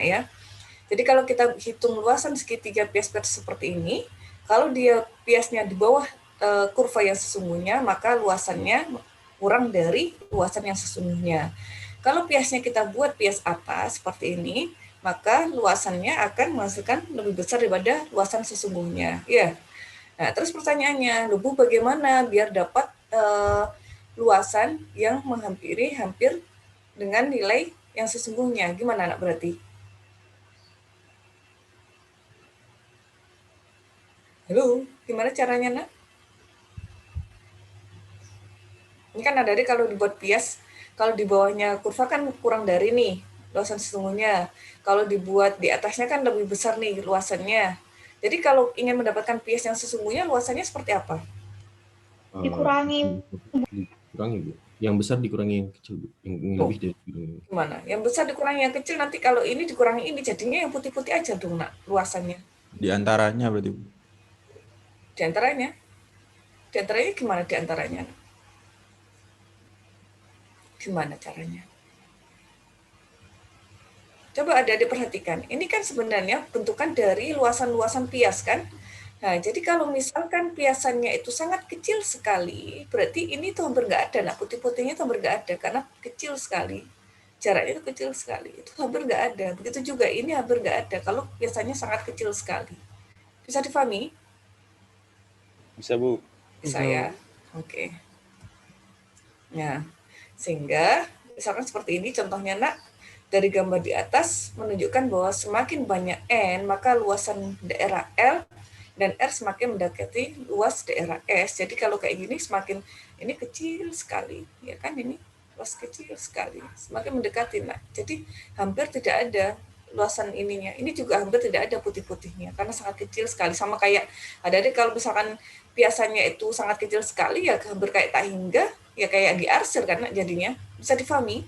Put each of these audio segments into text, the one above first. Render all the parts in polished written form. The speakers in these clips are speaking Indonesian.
ya. Jadi kalau kita hitung luasan segitiga pias-pias seperti ini, kalau dia piasnya di bawah kurva yang sesungguhnya, maka luasannya kurang dari luasan yang sesungguhnya. Kalau piasnya kita buat pias atas seperti ini, maka luasannya akan menghasilkan lebih besar daripada luasan sesungguhnya. Ya. Nah, terus pertanyaannya, Lubu bagaimana biar dapat luasan yang menghampiri hampir dengan nilai yang sesungguhnya? Gimana anak berarti? Halo, gimana caranya, Nak? Ini kan ada kalau dibuat pias, kalau di bawahnya kurva kan kurang dari nih luasan sesungguhnya. Kalau dibuat di atasnya kan lebih besar nih luasannya. Jadi kalau ingin mendapatkan pias yang sesungguhnya, luasannya seperti apa? Dikurangi. Dikurangi, Bu. Yang besar dikurangi yang kecil, Bu. Yang lebih dari dikurangi. Gimana? Yang besar dikurangi yang kecil, nanti kalau ini dikurangi ini, jadinya yang putih-putih aja dong, Nak, luasannya. Di antaranya berarti, Bu. Di antaranya? Di antaranya gimana di antaranya? Gimana caranya? Coba ada diperhatikan. Ini kan sebenarnya bentukan dari luasan-luasan pias kan? Nah, jadi kalau misalkan piasannya itu sangat kecil sekali, berarti ini tuh hampir nggak ada. Nah, putih-putihnya tuh hampir nggak ada karena kecil sekali. Jaraknya itu kecil sekali. Itu hampir nggak ada. Begitu juga ini hampir nggak ada kalau piasannya sangat kecil sekali. Bisa difahami? Bisa, Bu. Bisa ya? Oke. Nah, sehingga misalkan seperti ini contohnya, Nak, dari gambar di atas menunjukkan bahwa semakin banyak N, maka luasan daerah L dan R semakin mendekati luas daerah S. Jadi kalau kayak gini semakin ini kecil sekali, ya kan, ini luas kecil sekali, semakin mendekati. Nah, jadi hampir tidak ada luasan ininya. Ini juga hampir tidak ada putih-putihnya karena sangat kecil sekali. Sama kayak ada kalau misalkan biasanya itu sangat kecil sekali, ya hampir kayak tak hingga, ya kayak di arsir kan jadinya. Bisa difahami?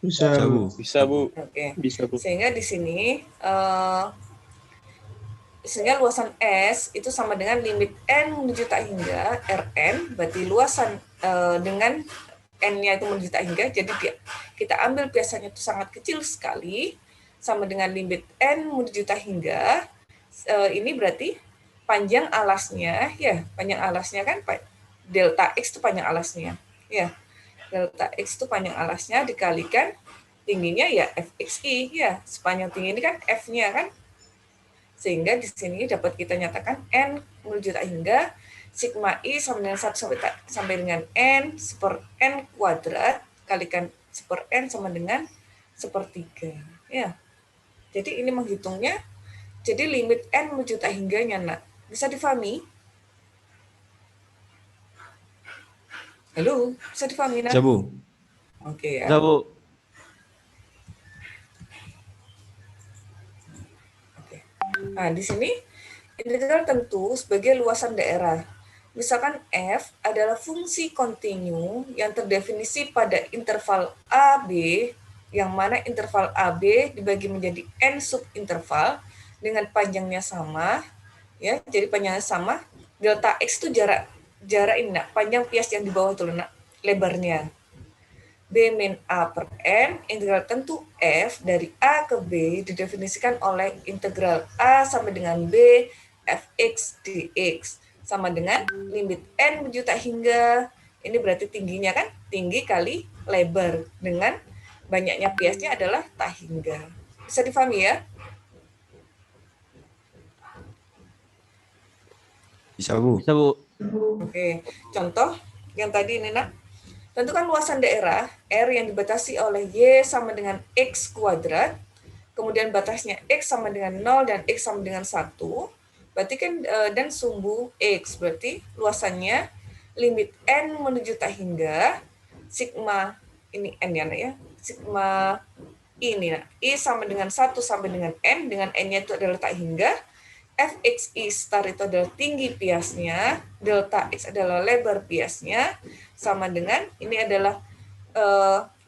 Bisa, Bu. Bisa, Bu. Oke. Bisa, Bu. Sehingga di sini sehingga luasan S itu sama dengan limit N menuju tak hingga Rn, berarti luasan dengan N-nya itu menuju tak hingga, jadi kita ambil biasanya itu sangat kecil sekali, sama dengan limit N menuju tak hingga, ini berarti panjang alasnya, ya, panjang alasnya kan, delta X itu panjang alasnya, ya, delta X itu panjang alasnya dikalikan tingginya ya Fxi, ya, sepanjang tinggi ini kan F-nya kan, sehingga di sini dapat kita nyatakan N menuju tak hingga sigma I sama dengan 1 sampai dengan N seper N kuadrat kalikan seper N sama dengan sepertiga. Ya. Jadi ini menghitungnya, jadi limit N menuju tak hingganya, Nak. Bisa difahami? Halo, bisa difahami, Nak? Bisa, Bu. Oke ya. Bisa, Bu. Oke. Nah, di sini integral tentu sebagai luasan daerah. Misalkan F adalah fungsi kontinu yang terdefinisi pada interval AB, yang mana interval AB dibagi menjadi N subinterval dengan panjangnya sama, ya. Jadi panjangnya sama, delta X itu jarak ini, Nak, panjang pias yang di bawah itu, Nak, lebarnya. B min A per N, integral tentu F dari A ke B didefinisikan oleh integral A sama dengan B Fx dx sama dengan limit N menuju tak hingga, ini berarti tingginya kan, tinggi kali lebar dengan banyaknya piasnya adalah tak hingga. Bisa difahami ya? Bisa, Bu. Bisa, Bu. Oke, contoh yang tadi ini, Nak. Tentukan luasan daerah R yang dibatasi oleh Y sama dengan X kuadrat, kemudian batasnya X sama dengan 0 dan X sama dengan 1, berarti kan, dan sumbu X, berarti luasannya limit N menuju tak hingga, sigma, ini N ya, sigma ini, nah, I sama dengan 1 sampai dengan N, dengan N-nya itu adalah tak hingga, Fxi star itu adalah tinggi piasnya, delta X adalah lebar piasnya, sama dengan ini adalah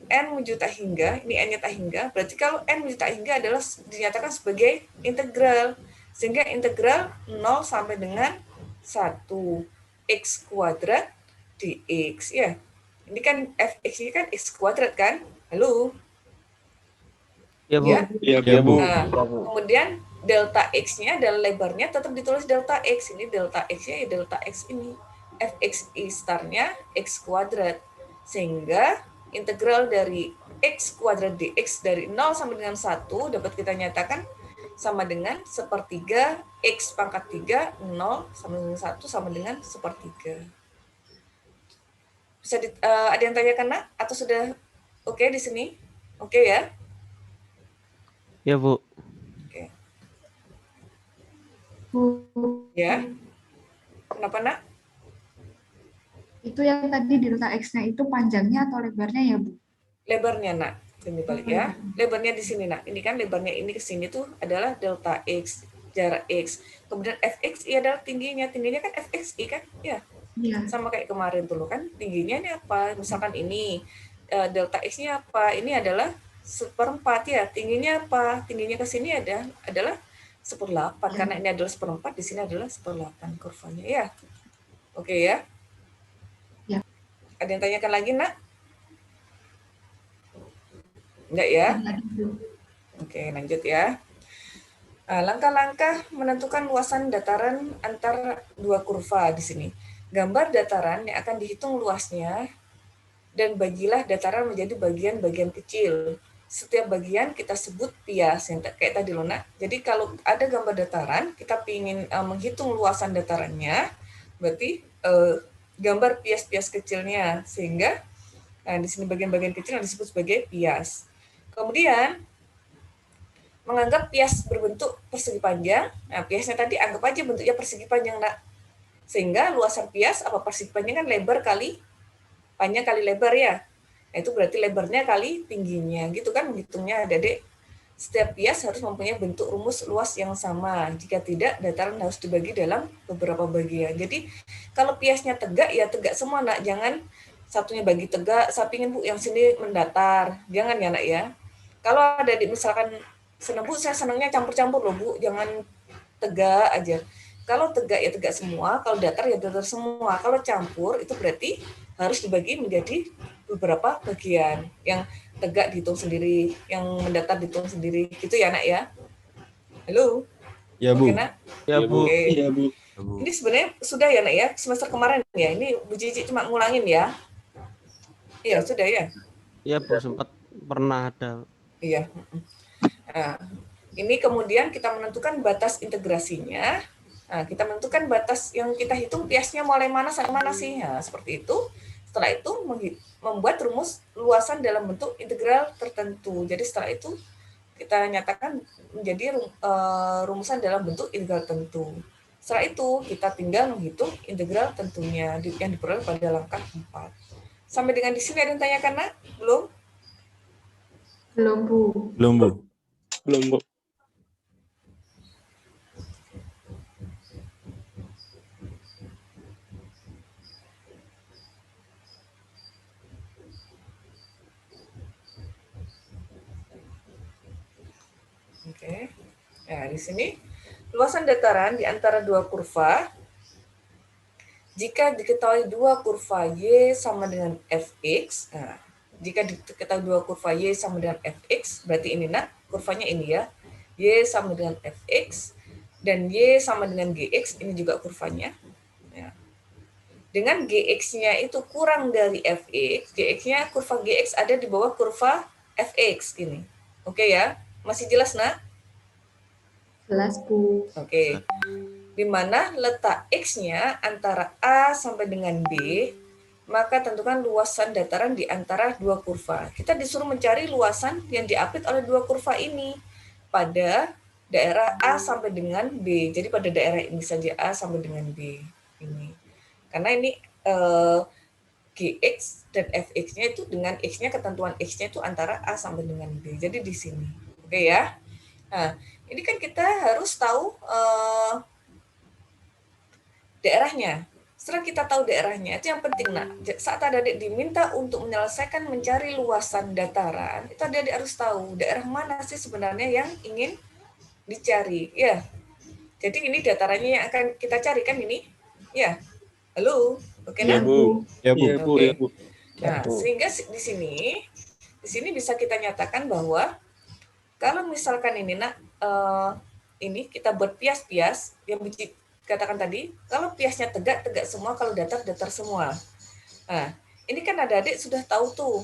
N menuju tak hingga, ini N-nya tak hingga, berarti kalau N menuju tak hingga adalah dinyatakan sebagai integral, sehingga integral 0 sampai dengan 1 X kuadrat dx, ya. Ini kan Fx ini kan X kuadrat kan? Halo? Ya, Bu. Ya. Iya, Bu. Nah, kemudian delta X-nya adalah lebarnya tetap ditulis delta X. Ini delta X-nya ya delta X ini. Fxi star-nya X kuadrat. Sehingga integral dari X kuadrat dx dari 0 sampai dengan 1 dapat kita nyatakan sama dengan sepertiga X pangkat 3, 0 sama dengan 1 sama dengan sepertiga. Bisa ada yang tanyakan, Nak? Atau sudah oke di sini? Oke ya? Ya, Bu. Oke. Bu, Ya. Kenapa, Nak? itu yang tadi delta X-nya itu panjangnya atau lebarnya ya, Bu? Lebarnya, Nak. Ini balik ya. Lebarnya di sini, Nak. Ini kan lebarnya ini ke sini tuh adalah delta X, jarak X. Kemudian Fxi adalah tingginya. Tingginya kan Fxi kan? Ya. Iya. Sama kayak kemarin tuh kan. Tingginya ini apa? Misalkan ini delta X-nya apa? Ini adalah 1/4 ya. Tingginya apa? Tingginya ke sini adalah 1/8 karena ini adalah 1/4, di sini adalah 1/8 kurvanya ya. Oke ya. Ya. Ada yang tanyakan lagi, Nak? Enggak ya? Oke, lanjut ya. Langkah-langkah menentukan luasan dataran antara dua kurva di sini. Gambar dataran yang akan dihitung luasnya dan bagilah dataran menjadi bagian-bagian kecil. Setiap bagian kita sebut pias yang kayak tadi loh, Nak. Jadi kalau ada gambar dataran, kita ingin menghitung luasan datarannya, berarti gambar pias-pias kecilnya, sehingga di sini bagian-bagian kecil yang disebut sebagai pias. Kemudian menganggap pias berbentuk persegi panjang. Nah, piasnya tadi anggap aja bentuknya persegi panjang, Nak. Sehingga luasan pias apa persegi panjang kan lebar kali panjang kali lebar ya. Nah, itu berarti lebarnya kali tingginya. Gitu kan menghitungnya, Adik. Setiap pias harus mempunyai bentuk rumus luas yang sama. Jika tidak, dataran harus dibagi dalam beberapa bagian. Jadi, kalau piasnya tegak, ya tegak semua, Nak. Jangan satunya bagi tegak, saya pingin Bu yang sini mendatar. Jangan ya, Nak ya. Kalau ada misalkan senang Bu, saya senangnya campur-campur loh Bu, jangan tegak aja. Kalau tegak ya tegak semua, kalau datar ya datar semua. Kalau campur itu berarti harus dibagi menjadi beberapa bagian. Yang tegak dihitung sendiri, yang mendatar dihitung sendiri. Gitu ya, Nak ya. Halo? Ya, Bu. Oke, Nak? Ya, Bu. Oke. Iya, Bu. Ini sebenarnya sudah ya, Nak ya, semester kemarin ya. Ini Bu Cici cuma ngulangin ya. Iya, sudah ya. Ya, Bu, sempat pernah ada. Iya. Nah, ini kemudian kita menentukan batas integrasinya. Nah, kita menentukan batas yang kita hitung piasnya mulai mana sampai mana sih. Nah, seperti itu. Setelah itu membuat rumus luasan dalam bentuk integral tertentu. Jadi setelah itu kita nyatakan menjadi rumusan dalam bentuk integral tertentu. Setelah itu kita tinggal menghitung integral tentunya yang diperoleh pada langkah 4. Sampai dengan di sini ada yang tanyakan, Nak? Belum? Belum, Bu. Belum, Bu. Belum, Bu. Oke. Nah, di sini luasan dataran di antara dua kurva. Jika diketahui dua kurva Y sama dengan Fx, nah, jika diketahui dua kurva Y sama dengan Fx, berarti ini, Nak, kurvanya ini ya. Y sama dengan Fx, dan Y sama dengan Gx, ini juga kurvanya. Ya. Dengan Gx-nya itu kurang dari Fx, Gx-nya kurva Gx ada di bawah kurva Fx, ini. Oke ya? Masih jelas, Nak? Jelas, Bu. Oke. Di mana letak X-nya antara A sampai dengan B, maka tentukan luasan dataran di antara dua kurva. Kita disuruh mencari luasan yang diapit oleh dua kurva ini pada daerah A sampai dengan B. Jadi pada daerah ini saja A sampai dengan B. Ini. Karena ini Gx dan Fx-nya itu dengan X-nya, ketentuan X-nya itu antara A sampai dengan B. Jadi di sini. Oke ya. Nah, ini kan kita harus tahu daerahnya. Setelah kita tahu daerahnya, itu yang penting, Nak. Saat adik diminta untuk menyelesaikan mencari luasan dataran, itu adik harus tahu daerah mana sih sebenarnya yang ingin dicari. Ya. Jadi ini datarannya yang akan kita cari kan ini? Ya. Halo. Oke, Ya, Nak? Bu. Ya, Bu. Iya, Bu. Oke. Iya, Bu. Nah, sehingga di sini bisa kita nyatakan bahwa kalau misalkan ini nak, ini kita buat pias-pias yang katakan tadi, kalau piasnya tegak semua, kalau datar semua. Nah, ini kan adik-adik sudah tahu tuh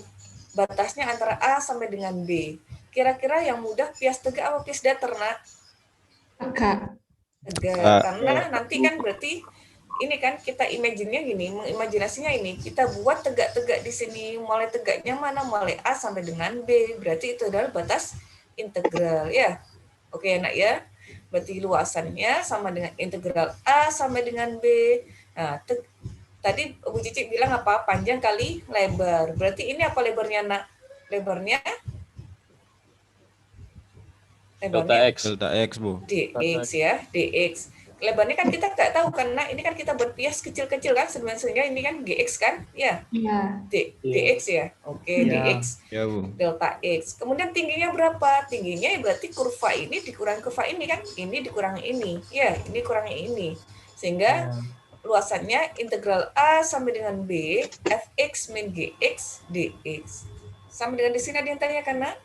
batasnya antara A sampai dengan B. Kira-kira yang mudah pias tegak apa pias datar, nak? Tegak. Tegak. Karena nanti kan berarti ini kan kita imagine-nya gini, mengimajinasinya ini, kita buat tegak-tegak di sini, mulai tegaknya mana, mulai A sampai dengan B, berarti itu adalah batas integral, ya. Oke, nak ya. Berarti luasannya sama dengan integral A sampai dengan B. Nah, tadi Bu Cici bilang apa? Panjang kali lebar. Berarti ini apa lebarnya, nak? Lebarnya? Delta X, Bu. dx ya, dx. Lebarnya kan kita nggak tahu karena ini kan kita berpias kecil-kecil kan, sehingga ini kan gx kan, ya. Iya. dx ya. Oke, dx. Ya, Bu. Delta x. Kemudian tingginya berapa? Tingginya berarti kurva ini dikurangi kurva ini kan, ini dikurangi ini, ya, ini kurangi ini, sehingga luasannya integral A sampai dengan B fx min gx dx. Sampai dengan di sini ada yang tanyakan, nak?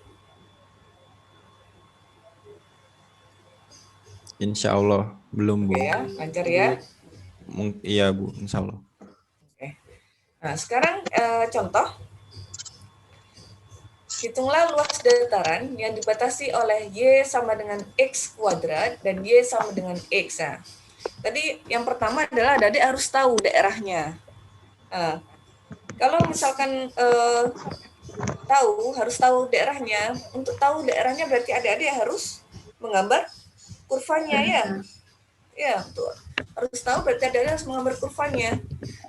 Insya Allah belum, Bu. Oke ya, lancar ya. Iya, Bu. Insya Allah. Oke. Nah, sekarang contoh. Hitunglah luas dataran yang dibatasi oleh Y sama dengan X kuadrat dan Y sama dengan X. Nah, tadi yang pertama adalah adik harus tahu daerahnya. Nah, kalau misalkan harus tahu daerahnya. Untuk tahu daerahnya berarti adik-adik harus menggambar kurvanya, ya. Ya, betul. Harus tahu berarti adik-adik harus menggambar kurvanya.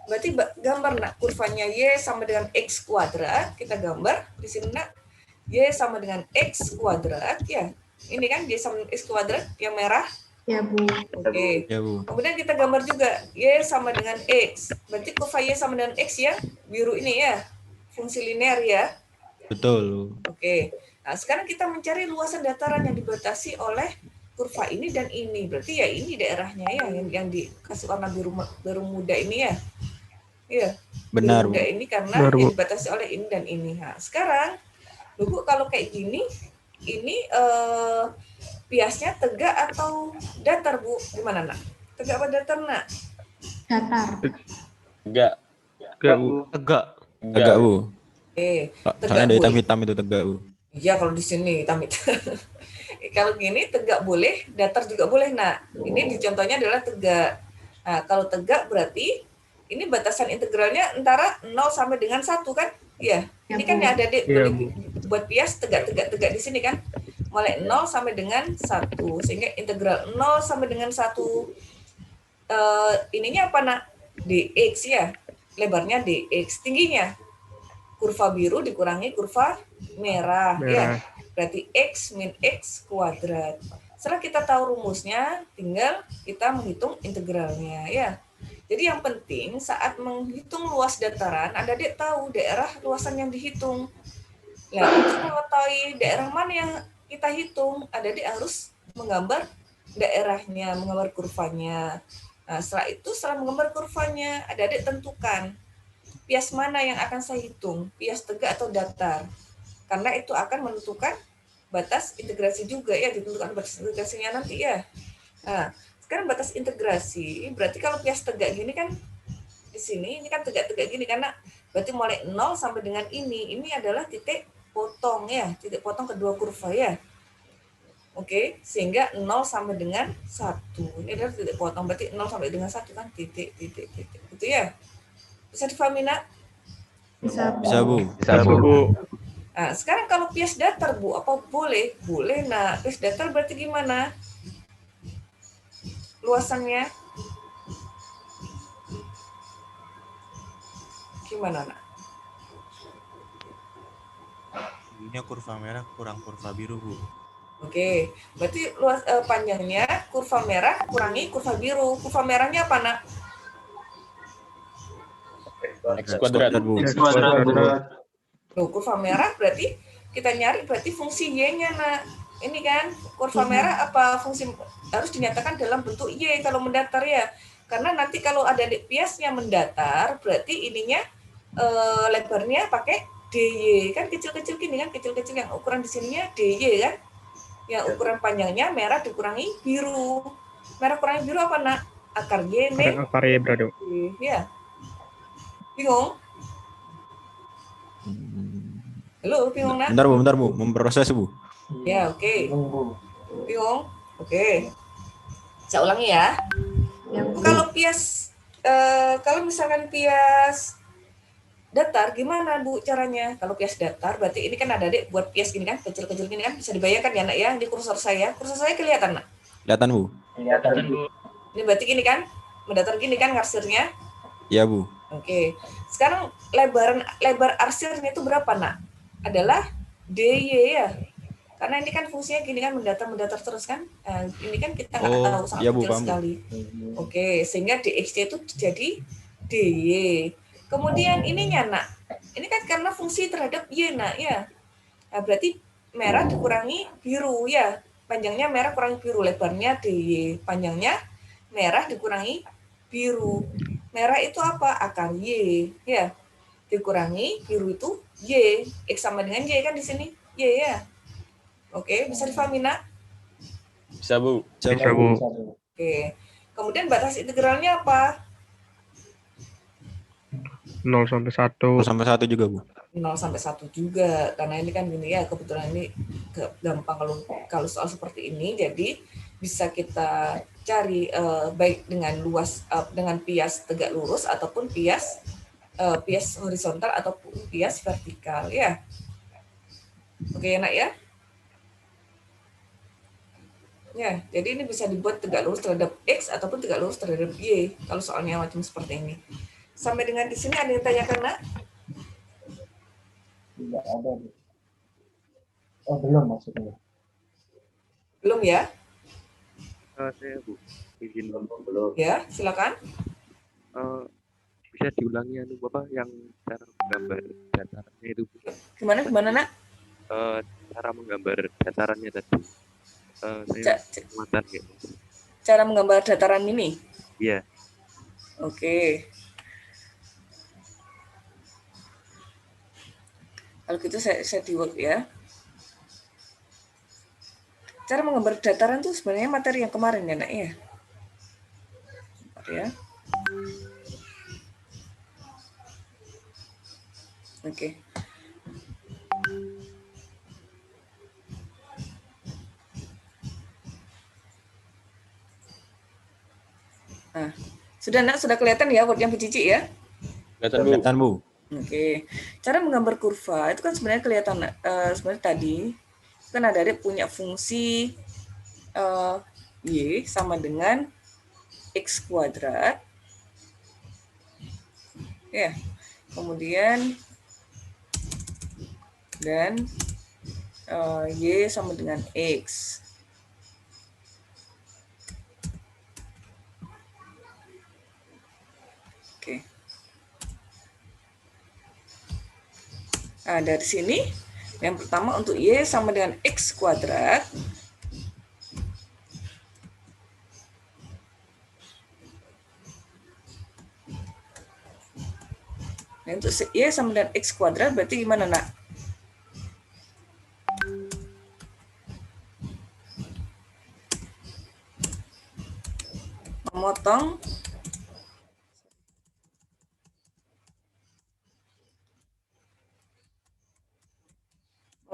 Berarti gambar, nak, kurvanya Y sama dengan X kuadrat. Kita gambar di sini, nak. Y sama dengan X kuadrat, ya. Ini kan Y sama dengan X kuadrat yang merah. Ya, Bu. Oke. Ya, Bu. Kemudian kita gambar juga Y sama dengan X. Berarti kurva Y sama dengan X yang biru ini, ya. Fungsi linear, ya. Betul. Oke. Nah, sekarang kita mencari luasan dataran yang dibatasi oleh kurva ini dan ini. Berarti ya ini daerahnya, ya, yang dikasih warna biru muda ini, ya. Iya. Benar, Biru muda Bu. ini karena Benar, Bu. yang dibatasi oleh ini dan ini. Nah, sekarang Bu, kalau kayak gini, ini piasnya tegak atau datar, Bu? Gimana, nak? Tegak apa datar, nak? Datar. Tegak. Tegak. Tegak, Bu. Tegak, Soalnya ada Bu. hitam-hitam itu tegak, Bu. Iya, kalau di sini hitam-hitam. Kalau gini tegak boleh, datar juga boleh, nak. Ini di contohnya adalah tegak. Nah, kalau tegak berarti ini batasan integralnya antara 0 sampai dengan 1 kan? Iya. Ya, Ini kan Bu. ya ada Iya, Bu. buat pias tegak di sini kan. Mulai 0 sampai dengan 1. Sehingga integral 0 sampai dengan 1 ininya apa, nak? dx, ya. Lebarnya dx. Tingginya kurva biru dikurangi kurva merah. Ya. Berarti X min X kuadrat. Setelah kita tahu rumusnya, tinggal kita menghitung integralnya, ya. Jadi yang penting saat menghitung luas dataran, adik tahu daerah luasan yang dihitung. Nah, untuk mengetahui daerah mana yang kita hitung, adik harus menggambar daerahnya, menggambar kurvanya. Nah, setelah menggambar kurvanya, adik tentukan pias mana yang akan saya hitung, pias tegak atau datar. Karena itu akan menentukan batas integrasi juga, ya, ditentukan batas integrasinya nanti, ya. Nah, sekarang batas integrasi, berarti kalau pias tegak gini kan, di sini, ini kan tegak-tegak gini, karena berarti mulai 0 sampai dengan ini adalah titik potong, ya, titik potong kedua kurva, ya. Oke, sehingga 0 sampai dengan 1. Ini adalah titik potong, berarti 0 sampai dengan 1 kan titik. Gitu, ya. Bisa difahami, nak? Bisa, Bu. Bisa, Bu. Bisa, Bu. Nah, sekarang kalau pias datar, Bu, apa boleh? Boleh. Nah, pias datar berarti gimana? Luasannya? Gimana, nak? Ini kurva merah kurang kurva biru, Bu. Oke, berarti panjangnya kurva merah kurangi kurva biru. Kurva merahnya apa, nak? X kuadrat, Bu. Loh, kurva merah berarti kita nyari berarti fungsi Y-nya, nak. Ini kan kurva merah apa fungsi harus dinyatakan dalam bentuk Y kalau mendatar, ya. Karena nanti kalau ada piasnya mendatar berarti ininya lebarnya pakai DY kan, kecil-kecil gini kan, kecil-kecil yang ukuran di sininya DY kan. Yang ukuran panjangnya merah dikurangi biru. Merah kurangi biru apa, Nak? Akar Y, Akar Y berarti. Ya. Bingung? Halo, bingung, Nak? Bentar Bu, memproses Bu. Ya, oke. Bingung? Oke. Saya ulangi ya. Kalau kalau misalkan pias datar, gimana Bu caranya? Kalau pias datar, berarti ini kan ada Dek buat pias gini kan, kecil-kecil gini kan, bisa dibayangkan ya Nak ya, di kursor saya. Kursor saya kelihatan Nak? Kelihatan Bu? Kelihatan Bu. Ini berarti gini kan, mendatar gini kan arsirnya? Iya Bu. Oke. Sekarang lebar arsirnya itu berapa Nak? Adalah DY ya. Karena ini kan fungsinya gini kan, mendatar terus kan. Ini kan kita nggak tahu, sangat iya, Bu, kecil paham, Bu. sekali. Oke, sehingga DXY itu jadi DY. Kemudian ininya Nak, ini kan karena fungsi terhadap Y Nak ya. Nah, berarti merah dikurangi biru ya. Panjangnya merah kurangi biru, lebarnya DY. Panjangnya merah dikurangi biru. Merah itu apa? Akar Y ya. Dikurangi biru itu Y. X sama dengan Y kan di sini. Y ya. Oke, bisa difahami Nak? Bisa Bu. Bisa Bu. Oke. Kemudian batas integralnya apa? 0 sampai 1. 1 sampai 1 juga Bu. 0 sampai 1 juga. Karena ini kan gini ya, kebetulan ini gampang kalau soal seperti ini. Jadi bisa kita cari baik dengan dengan pias tegak lurus ataupun pias horizontal ataupun pias vertikal ya. Oke, Nak ya? Ya, jadi ini bisa dibuat tegak lurus terhadap X ataupun tegak lurus terhadap Y kalau soalnya macam seperti ini. Sampai dengan di sini ada yang tanyakan, Nak? Tidak ada. Oh, belum maksudnya. Belum ya? Saya Bu, izin belum. Ya, silakan. Bisa diulangi Bapak yang cara menggambar datarannya itu. Gimana, Nak? Cara menggambar datarannya tadi. Saya muatan ya. Cara menggambar dataran ini? Iya. Oke. Kalau gitu saya di Word ya. Cara menggambar dataran itu sebenarnya materi yang kemarin ya, Nak ya. Bentar ya. Oke. Nah, sudah kelihatan ya Word yang Cici ya? Kelihatan Bu. Oke. Cara menggambar kurva itu kan sebenarnya kelihatan sebenarnya tadi kan ada punya fungsi Y sama dengan X kuadrat. Ya. Kemudian dan Y sama dengan X. Oke. Nah, dari sini yang pertama untuk Y sama dengan X kuadrat. Nah, untuk Y sama dengan X kuadrat berarti gimana, Nak?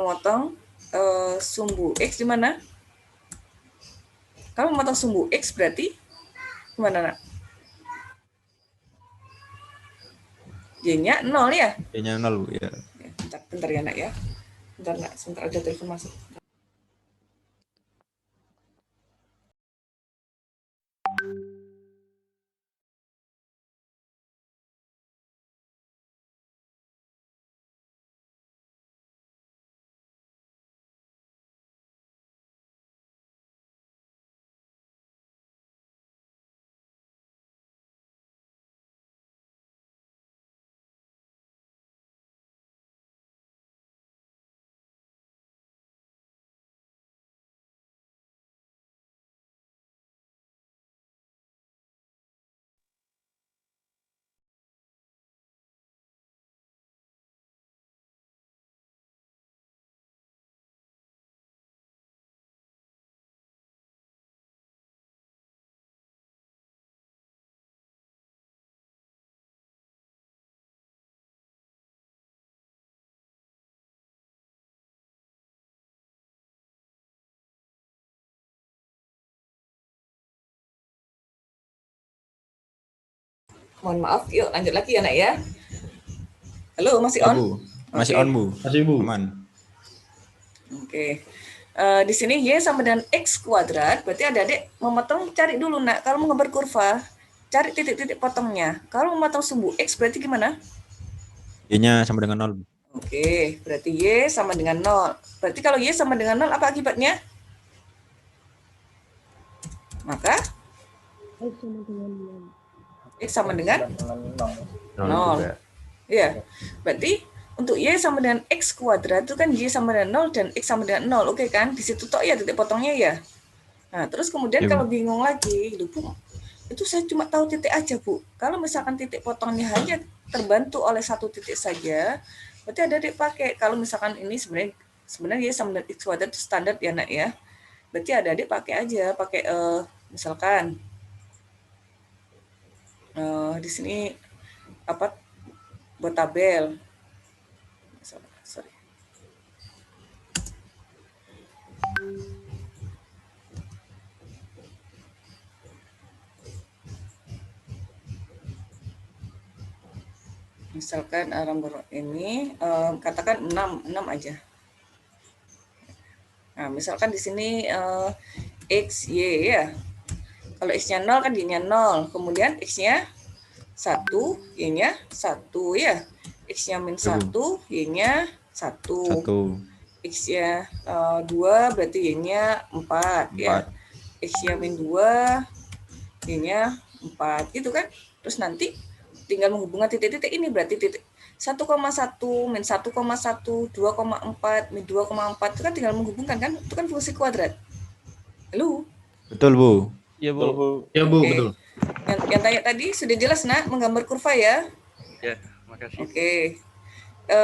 memotong sumbu X di mana? Kalau memotong sumbu X berarti gimana, Nak? Y-nya 0 ya? Y-nya 0 Bu ya. Bentar ya, Nak ya. Bentar, Nak. Sebentar ada telepon masuk. Mohon maaf, yuk lanjut lagi ya nak ya. Halo, masih Ya, on? Bu. Masih Oke. on, Bu. Masih, Bu. Aman. Oke. Di sini Y sama dengan X kuadrat, berarti adik-adik memotong, cari dulu nak. Kalau menggambar kurva, cari titik-titik potongnya. Kalau memotong sumbu X berarti gimana? Y-nya sama dengan 0, Bu. Oke, berarti Y sama dengan 0. Berarti kalau Y sama dengan 0, apa akibatnya? Maka X sama dengan Nol. 0. Iya, berarti untuk Y sama dengan X kuadrat itu kan Y sama dengan 0 dan X sama dengan 0. Oke kan? Di situ tok ya titik potongnya ya. Nah, terus kemudian Iya, Bu. kalau bingung lagi, Bu, itu saya cuma tahu titik aja, Bu. Kalau misalkan titik potongnya hanya terbantu oleh satu titik saja, berarti adik pakai. Kalau misalkan ini sebenarnya Y sama dengan X kuadrat itu standar ya, nak ya. Berarti adik pakai aja, pakai misalkan di sini apa buat tabel. Sorry. Misalkan rambut ini katakan 6 aja. Nah, misalkan di sini X, Y ya. Kalau X-nya 0 kan Y-nya 0. Kemudian X-nya 1, Y-nya 1 ya. X-nya min 1, Y-nya 1. 1. X-nya 2, berarti Y-nya 4 ya. X-nya min 2, Y-nya 4 gitu kan. Terus nanti tinggal menghubungkan titik-titik ini, berarti titik 1,1 min 1,1 2,4 min 2,4 itu kan tinggal menghubungkan kan, itu kan fungsi kuadrat. Halo. Betul, Bu. Iya, Bu. Ya, Bu, Oke. betul. Yang tanya tadi sudah jelas nak menggambar kurva ya. Ya, makasih. Oke.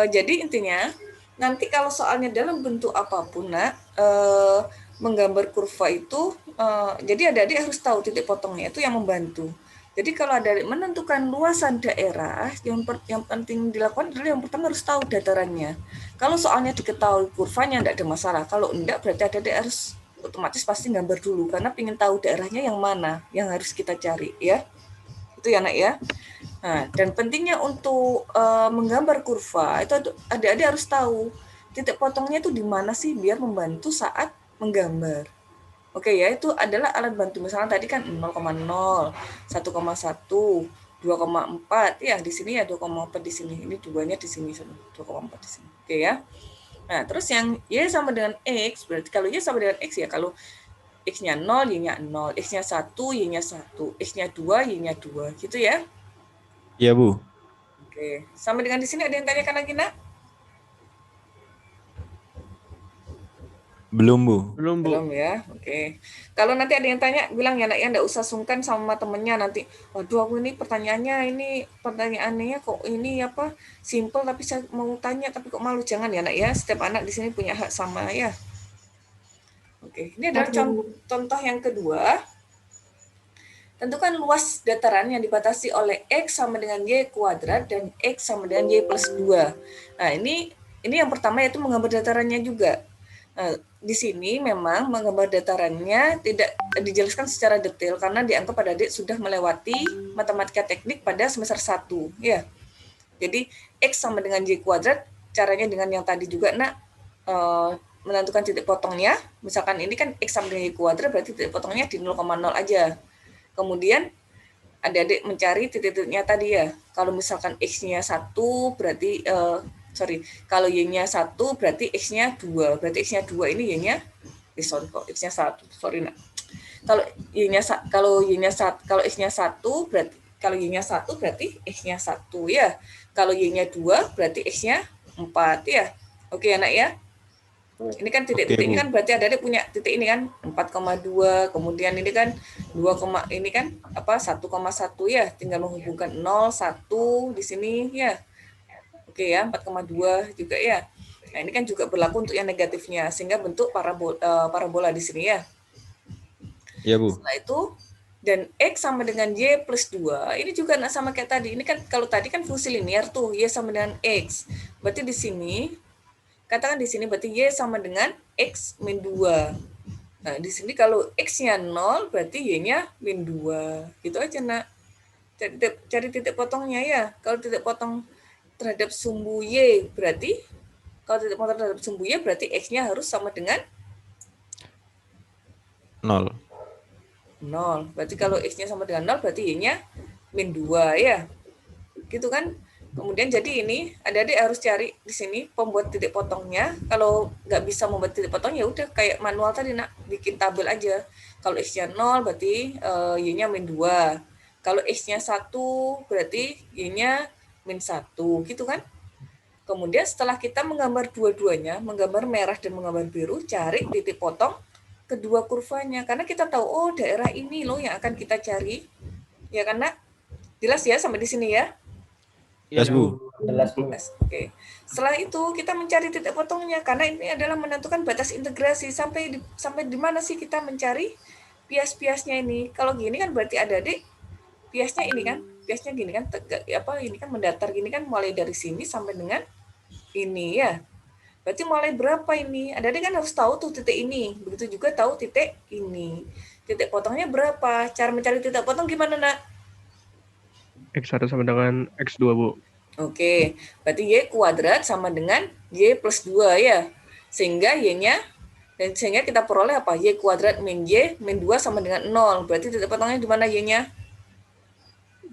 Jadi intinya nanti kalau soalnya dalam bentuk apapun nak menggambar kurva itu jadi adik-adik harus tahu titik potongnya itu yang membantu. Jadi kalau adik menentukan luasan daerah, yang penting dilakukan adalah yang pertama harus tahu datarannya. Kalau soalnya diketahui kurvanya tidak ada masalah. Kalau enggak berarti adik-adik harus otomatis pasti gambar dulu karena ingin tahu daerahnya yang mana yang harus kita cari ya. Itu ya nak ya. Nah, dan pentingnya untuk menggambar kurva itu adik-adik harus tahu titik potongnya itu di mana sih biar membantu saat menggambar. Oke ya, itu adalah alat bantu. Misalnya tadi kan 0,0, 1,1, 2,4 ya, di sini ya 2,4 di sini. Ini duanya di sini 2,4 di sini. Oke ya. Nah, terus yang Y sama dengan X, berarti kalau Y sama dengan X ya, kalau X-nya 0, Y-nya 0, X-nya 1, Y-nya 1, X-nya 2, Y-nya 2, gitu ya. Iya, Bu. Oke, sama dengan di sini ada yang tanyakan lagi, nak? Belum, Bu. Belum, Bu. Belum ya, oke. Kalau nanti ada yang tanya, bilang ya nak ya, nggak usah sungkan sama temennya nanti. Waduh, aku ini pertanyaannya kok ini apa simple tapi saya mau tanya tapi kok malu. Jangan ya nak ya, setiap anak di sini punya hak sama ya. Oke, ini adalah contoh yang kedua. Tentukan luas dataran yang dibatasi oleh X sama dengan Y kuadrat dan X sama dengan Y plus 2. Nah, ini yang pertama yaitu menggambar datarannya juga. Nah, di sini memang menggambar datarannya tidak dijelaskan secara detail karena dianggap adik-adik sudah melewati matematika teknik pada semester 1 ya. Jadi X sama dengan Y kuadrat caranya dengan yang tadi juga nak menentukan titik potongnya. Misalkan ini kan X sama dengan Y kuadrat berarti titik potongnya di 0,0 aja. Kemudian adik-adik mencari titik-titiknya tadi ya. Kalau misalkan X-nya 1 berarti kalau Y-nya 1 berarti X-nya 2. Berarti X-nya 2 ini Y-nya X-nya 1. Sorry nak. Kalau X-nya 1 berarti kalau Y-nya 1 berarti X-nya 1 ya. Kalau Y-nya 2 berarti X-nya 4 ya. Oke ya nak ya. Ini kan titik-titik ini kan berarti adik-adik punya titik ini kan 4,2, kemudian ini kan 2, ini kan apa 1,1 ya, tinggal menghubungkan 0, 1 di sini ya. Oke ya, 4,2 juga ya. Nah, ini kan juga berlaku untuk yang negatifnya sehingga bentuk parabola di sini ya. Iya, Bu. Setelah itu dan X sama dengan Y plus 2, ini juga sama kayak tadi. Ini kan kalau tadi kan fungsi linear tuh, Y sama dengan X. Berarti di sini katakan di sini berarti Y sama dengan X min 2. Nah, di sini kalau X-nya 0 berarti Y-nya min 2. Gitu aja, nak. Cari titik potongnya ya. Kalau titik potong terhadap sumbu Y berarti, kalau titik potong terhadap sumbu Y berarti X-nya harus sama dengan 0. 0. Berarti kalau X-nya sama dengan 0 berarti Y-nya min 2 ya. Gitu kan? Kemudian jadi ini adik-adik harus cari di sini pembuat titik potongnya. Kalau nggak bisa membuat titik potong ya udah kayak manual tadi nak, bikin tabel aja. Kalau X-nya 0 berarti Y-nya min 2. Kalau X-nya 1 berarti Y-nya min 1 gitu kan. Kemudian setelah kita menggambar dua-duanya, menggambar merah dan menggambar biru, cari titik potong kedua kurvanya. Karena kita tahu, oh daerah ini loh yang akan kita cari. Ya kan nak? Jelas ya sampai di sini ya? Jelas, Bu. Jelas, Bu. Oke. Setelah itu kita mencari titik potongnya karena ini adalah menentukan batas integrasi sampai di mana sih kita mencari pias-piasnya ini. Kalau gini kan berarti adik piasnya ini kan, piasnya gini kan, tegak apa ini kan mendatar gini kan mulai dari sini sampai dengan ini ya. Berarti mulai berapa ini? Adik kan harus tahu tuh titik ini. Begitu juga tahu titik ini. Titik potongnya berapa? Cara mencari titik potong gimana, Nak? X1 sama dengan X2, Bu. Oke, berarti Y kuadrat sama dengan Y plus 2 ya. Sehingga Y-nya, dan sehingga kita peroleh apa? Y kuadrat min Y min 2 sama dengan 0. Berarti titik potongnya di mana Y-nya?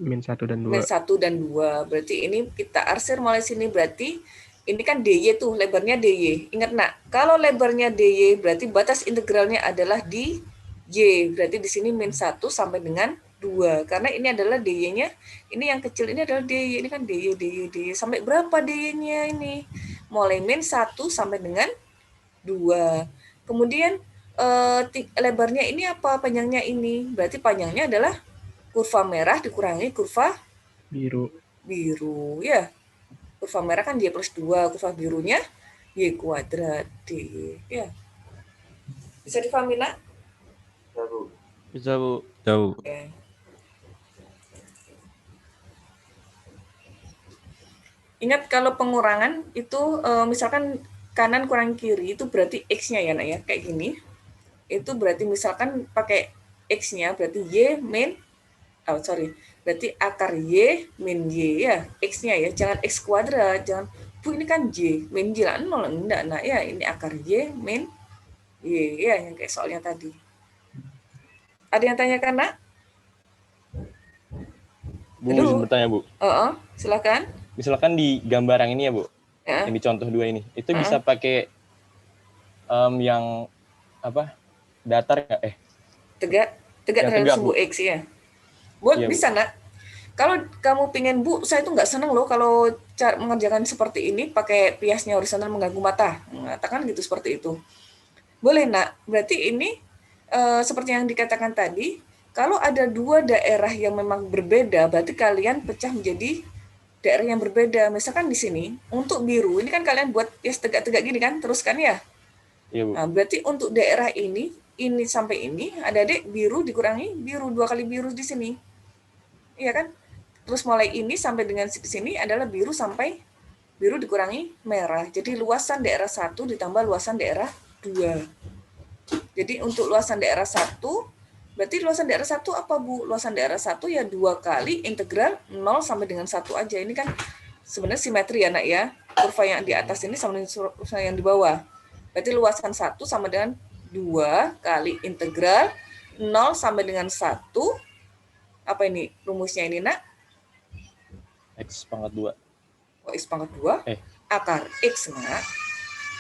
Min 1 dan 2. Min 1 dan 2. Berarti ini kita arsir mulai sini. Berarti ini kan DY tuh, lebarnya DY. Ingat nak, kalau lebarnya DY berarti batas integralnya adalah di Y. Berarti di sini min 1 sampai dengan 2. Karena ini adalah DY-nya, ini yang kecil ini adalah DY, ini kan DY. Sampai berapa DY-nya ini? Mulai min 1 sampai dengan 2. Kemudian lebarnya ini apa? Panjangnya ini. Berarti panjangnya adalah kurva merah dikurangi kurva Biru. ya. Kurva merah kan Y plus 2, kurva birunya Y kuadrat D. Ya. Bisa difahami, nak? Bisa, Bu. Jauh. Oke. Ingat kalau pengurangan itu misalkan kanan kurang kiri itu berarti X-nya ya nak ya, kayak gini. Itu berarti misalkan pakai X-nya berarti Y min, berarti akar Y min Y ya, X-nya ya, jangan X kuadrat, jangan, Bu ini kan Y, min Y lah, 0, enggak, nah ya ini akar Y min Y ya, yang kayak soalnya tadi. Ada yang tanyakan nak? Bu, Halo? izin bertanya, Bu. Silakan. Misalkan di gambar yang ini ya, Bu, Ya. yang di contoh 2 ini, itu bisa pakai yang apa? Datar nggak? Tegak Yang terhadap tegak, sumbu Bu. X ya. Buat Iya, Bu. bisa nak. Kalau kamu pengen Bu, saya tuh nggak senang loh kalau cara mengerjakan seperti ini pakai piasnya horizontal mengganggu mata. Mengatakan gitu seperti itu. Boleh nak. Berarti ini seperti yang dikatakan tadi, kalau ada dua daerah yang memang berbeda, berarti kalian pecah menjadi daerah yang berbeda. Misalkan di sini, untuk biru, ini kan kalian buat pias tegak-tegak gini kan, terus kan ya? Iya, Bu. Nah, berarti untuk daerah ini sampai ini, adik-adik biru dikurangi biru, 2 kali biru di sini. Iya kan? Terus mulai ini sampai dengan sini adalah biru sampai biru dikurangi merah. Jadi luasan daerah 1 ditambah luasan daerah 2. Jadi untuk luasan daerah 1, berarti luasan daerah 1 apa, Bu? Luasan daerah 1 ya 2 kali integral 0 sampai dengan 1 aja. Ini kan sebenarnya simetri ya, nak ya. Kurva yang di atas ini sama dengan kurva yang di bawah. Berarti luasan 1 sama dengan 2 kali integral 0 sampai dengan 1. Apa ini rumusnya ini, nak? X pangkat 2. Oh, X pangkat 2? Akar X, nak.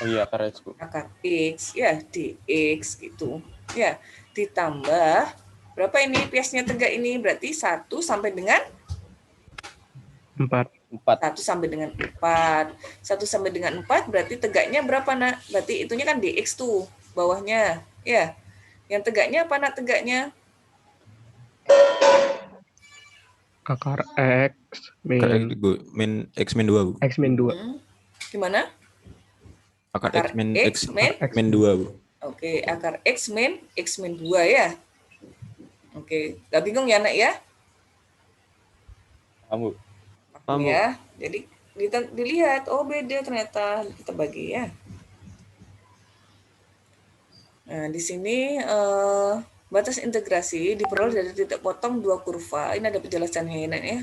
Oh iya, akar X, Bu. Akar X, ya, dx gitu. Ya, ditambah, berapa ini piasnya tegak ini? Berarti 1 sampai dengan 4. 1 sampai dengan 4. 1 sampai dengan 4 berarti tegaknya berapa, nak? Berarti itunya kan dx tuh, bawahnya. Ya, yang tegaknya apa, nak, tegaknya? Akar X Min X min 2, Bu. X min 2. Gimana? Akar Akar X min X min? 2, Bu. Oke, akar X min 2 ya. Oke, gak bingung ya, nak ya? Paham, Bu? Paham ya. Jadi dilihat, oh beda ternyata, kita bagi ya. Nah, di sini Batas integrasi diperoleh dari titik potong dua kurva. Ini ada penjelasannya ya.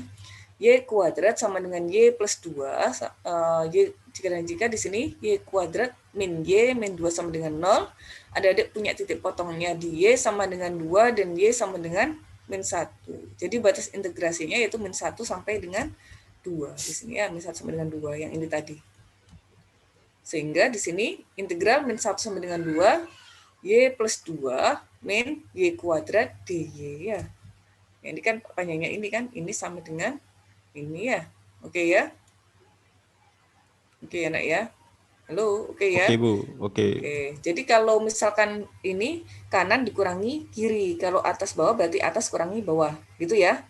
Y kuadrat sama dengan Y plus 2. Y jika di sini Y kuadrat min Y min 2 sama dengan 0. Adik-adik punya titik potongnya di Y sama dengan 2 dan Y sama dengan min 1. Jadi batas integrasinya yaitu min 1 sampai dengan 2. Di sini ya min 1 sampai dengan 2 yang ini tadi. Sehingga di sini integral min 1 sampai dengan 2 Y plus 2 min Y kuadrat dy ya. Ini kan panjangnya ini kan, ini sama dengan ini ya. Oke ya? Oke ya nak ya? Halo, oke ya? Oke Bu, oke. Oke, jadi kalau misalkan ini kanan dikurangi kiri, kalau atas bawah berarti atas kurangi bawah, gitu ya?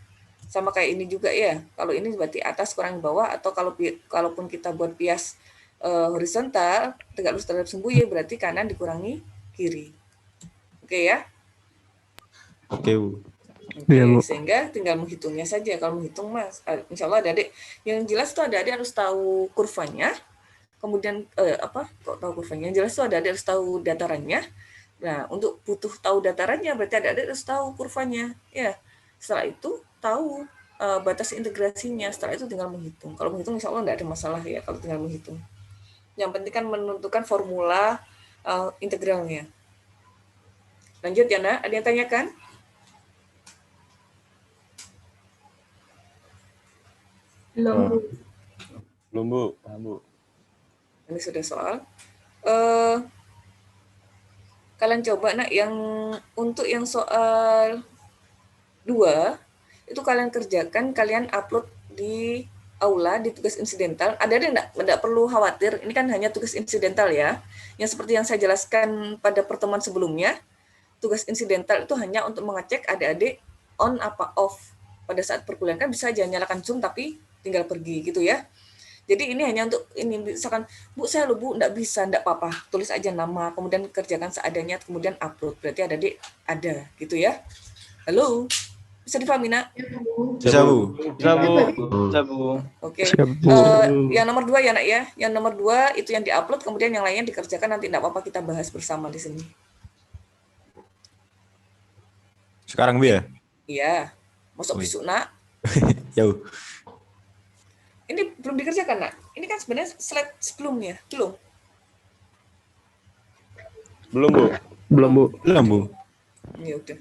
Sama kayak ini juga ya. Kalau ini berarti atas kurangi bawah, atau kalaupun kita buat bias horizontal, tegak lurus terhadap sumbu ya berarti kanan dikurangi kiri. Oke ya? Oke Bu. Oke, sehingga tinggal menghitungnya saja. Kalau menghitung mas, insya Allah adik-adik yang jelas tuh adik-adik harus tahu kurvanya. Kemudian kok tahu kurvanya? Yang jelas tuh adik-adik harus tahu datarannya. Nah, untuk butuh tahu datarannya berarti adik-adik harus tahu kurvanya. Ya, setelah itu tahu batas integrasinya. Setelah itu tinggal menghitung. Kalau menghitung insya Allah tidak ada masalah ya kalau tinggal menghitung. Yang penting kan menentukan formula integralnya. Lanjut ya nak, ada yang tanyakan? Belum, Bu. Belum Bu, paham Bu. Ini sudah soal. Kalian coba nak yang untuk yang soal 2 itu kalian kerjakan, kalian upload di aula di tugas insidental. Ada enggak perlu khawatir, ini kan hanya tugas insidental ya. Yang seperti yang saya jelaskan pada pertemuan sebelumnya, tugas insidental itu hanya untuk mengecek adik-adik on apa off. Pada saat perkuliahan kan bisa aja nyalakan Zoom tapi tinggal pergi gitu ya. Jadi ini hanya untuk ini, misalkan Bu saya loh Bu enggak bisa, enggak apa-apa, tulis aja nama, kemudian kerjakan seadanya, kemudian upload. Berarti adik-adik ada gitu ya. Halo, bisa dipahami nak? Bisa Bu. Bisa Bu, bisa Bu. Oke. Yang nomor 2 ya nak ya. Yang nomor 2 itu yang diupload, kemudian yang lainnya dikerjakan, nanti enggak apa-apa kita bahas bersama di sini. Sekarang Bu ya? Iya. Masuk besok nak. Jauh. Ini belum dikerjakan nak. Ini kan sebenarnya slide sebelumnya. Belum. Belum Bu. Belum Bu. Belum Bu. Ya udah.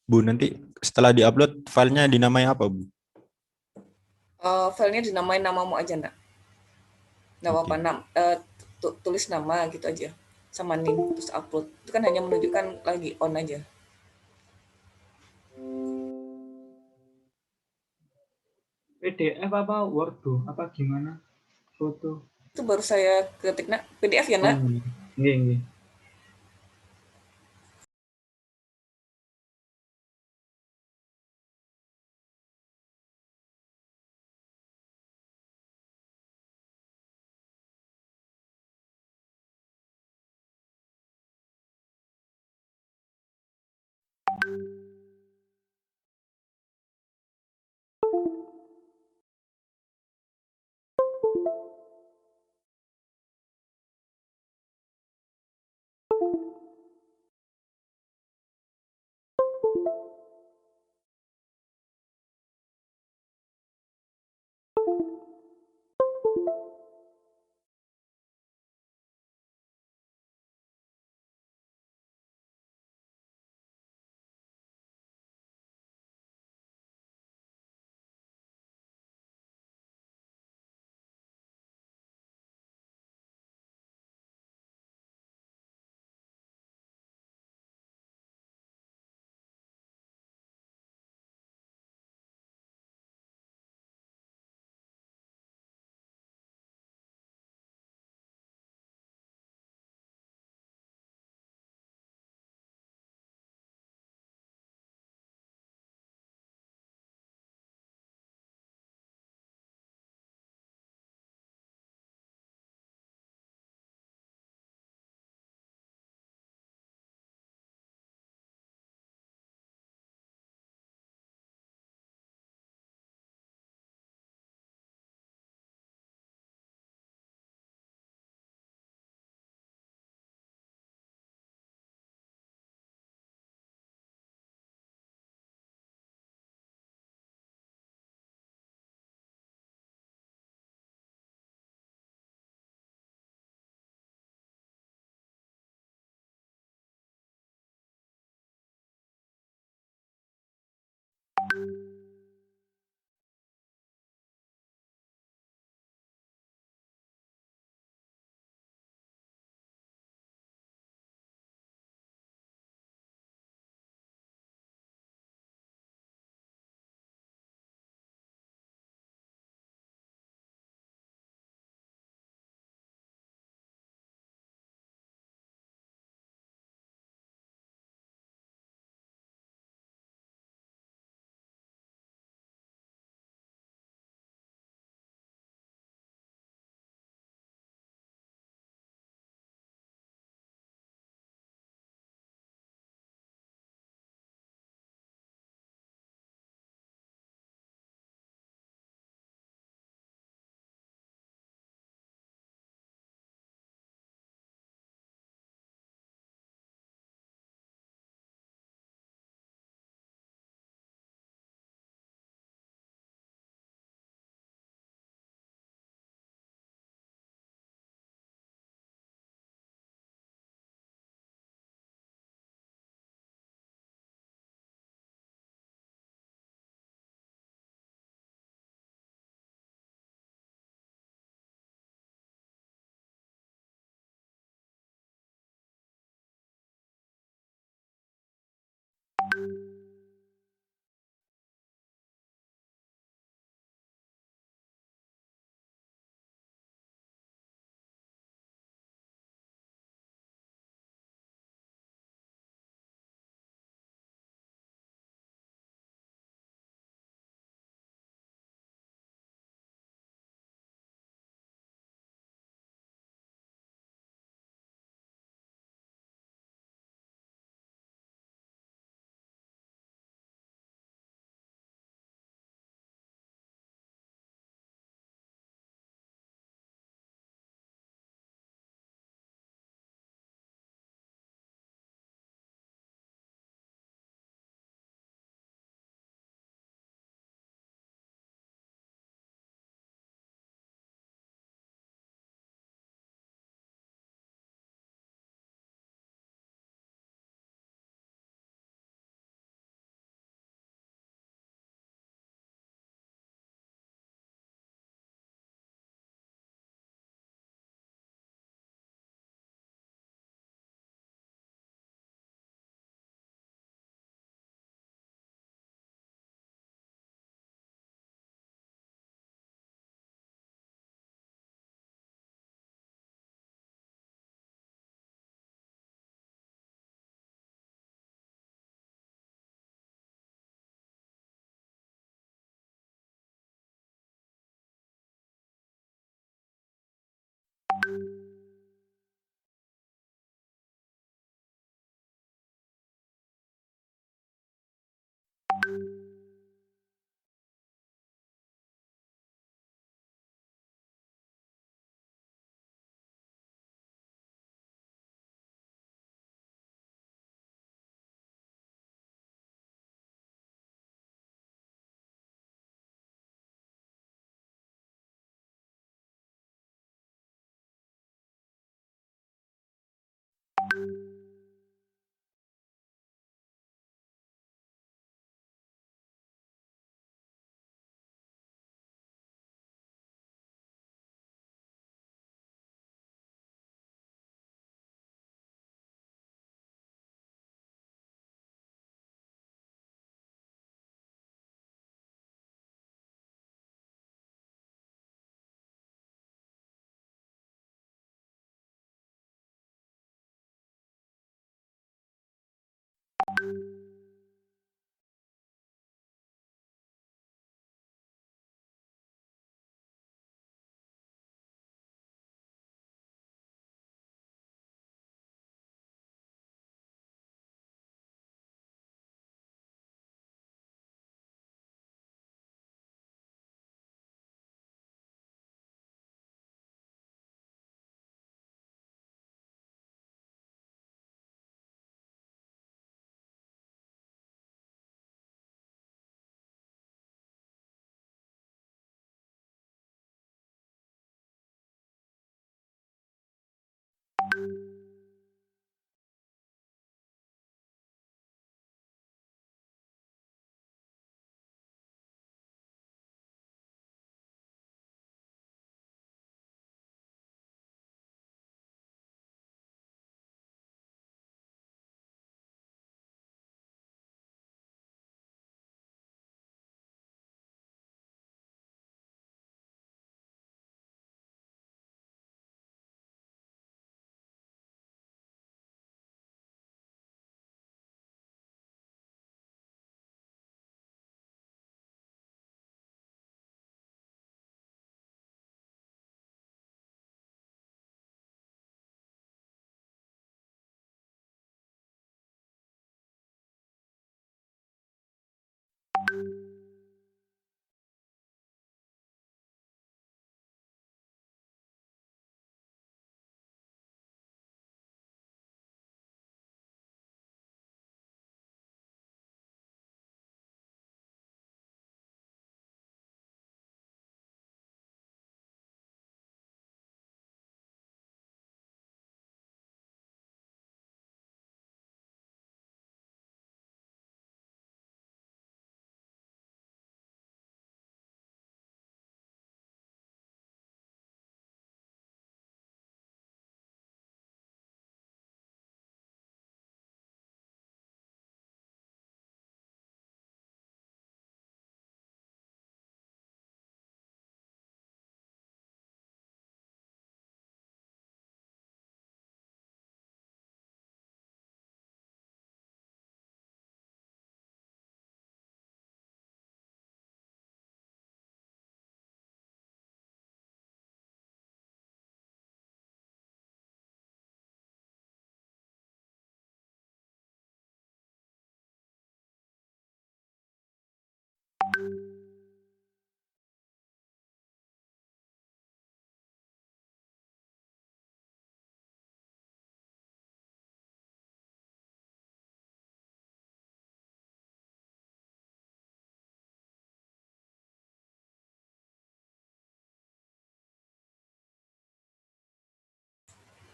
Bu, nanti setelah diupload filenya dinamai apa Bu? Filenya dinamain namamu aja nak. Nggak apa-apa, tulis nama gitu aja. Sama nim, terus upload. Itu kan hanya menunjukkan lagi on aja. PDF apa Word tuh? Apa gimana? Foto. Itu baru saya ketik nak. PDF ya nak? Iya.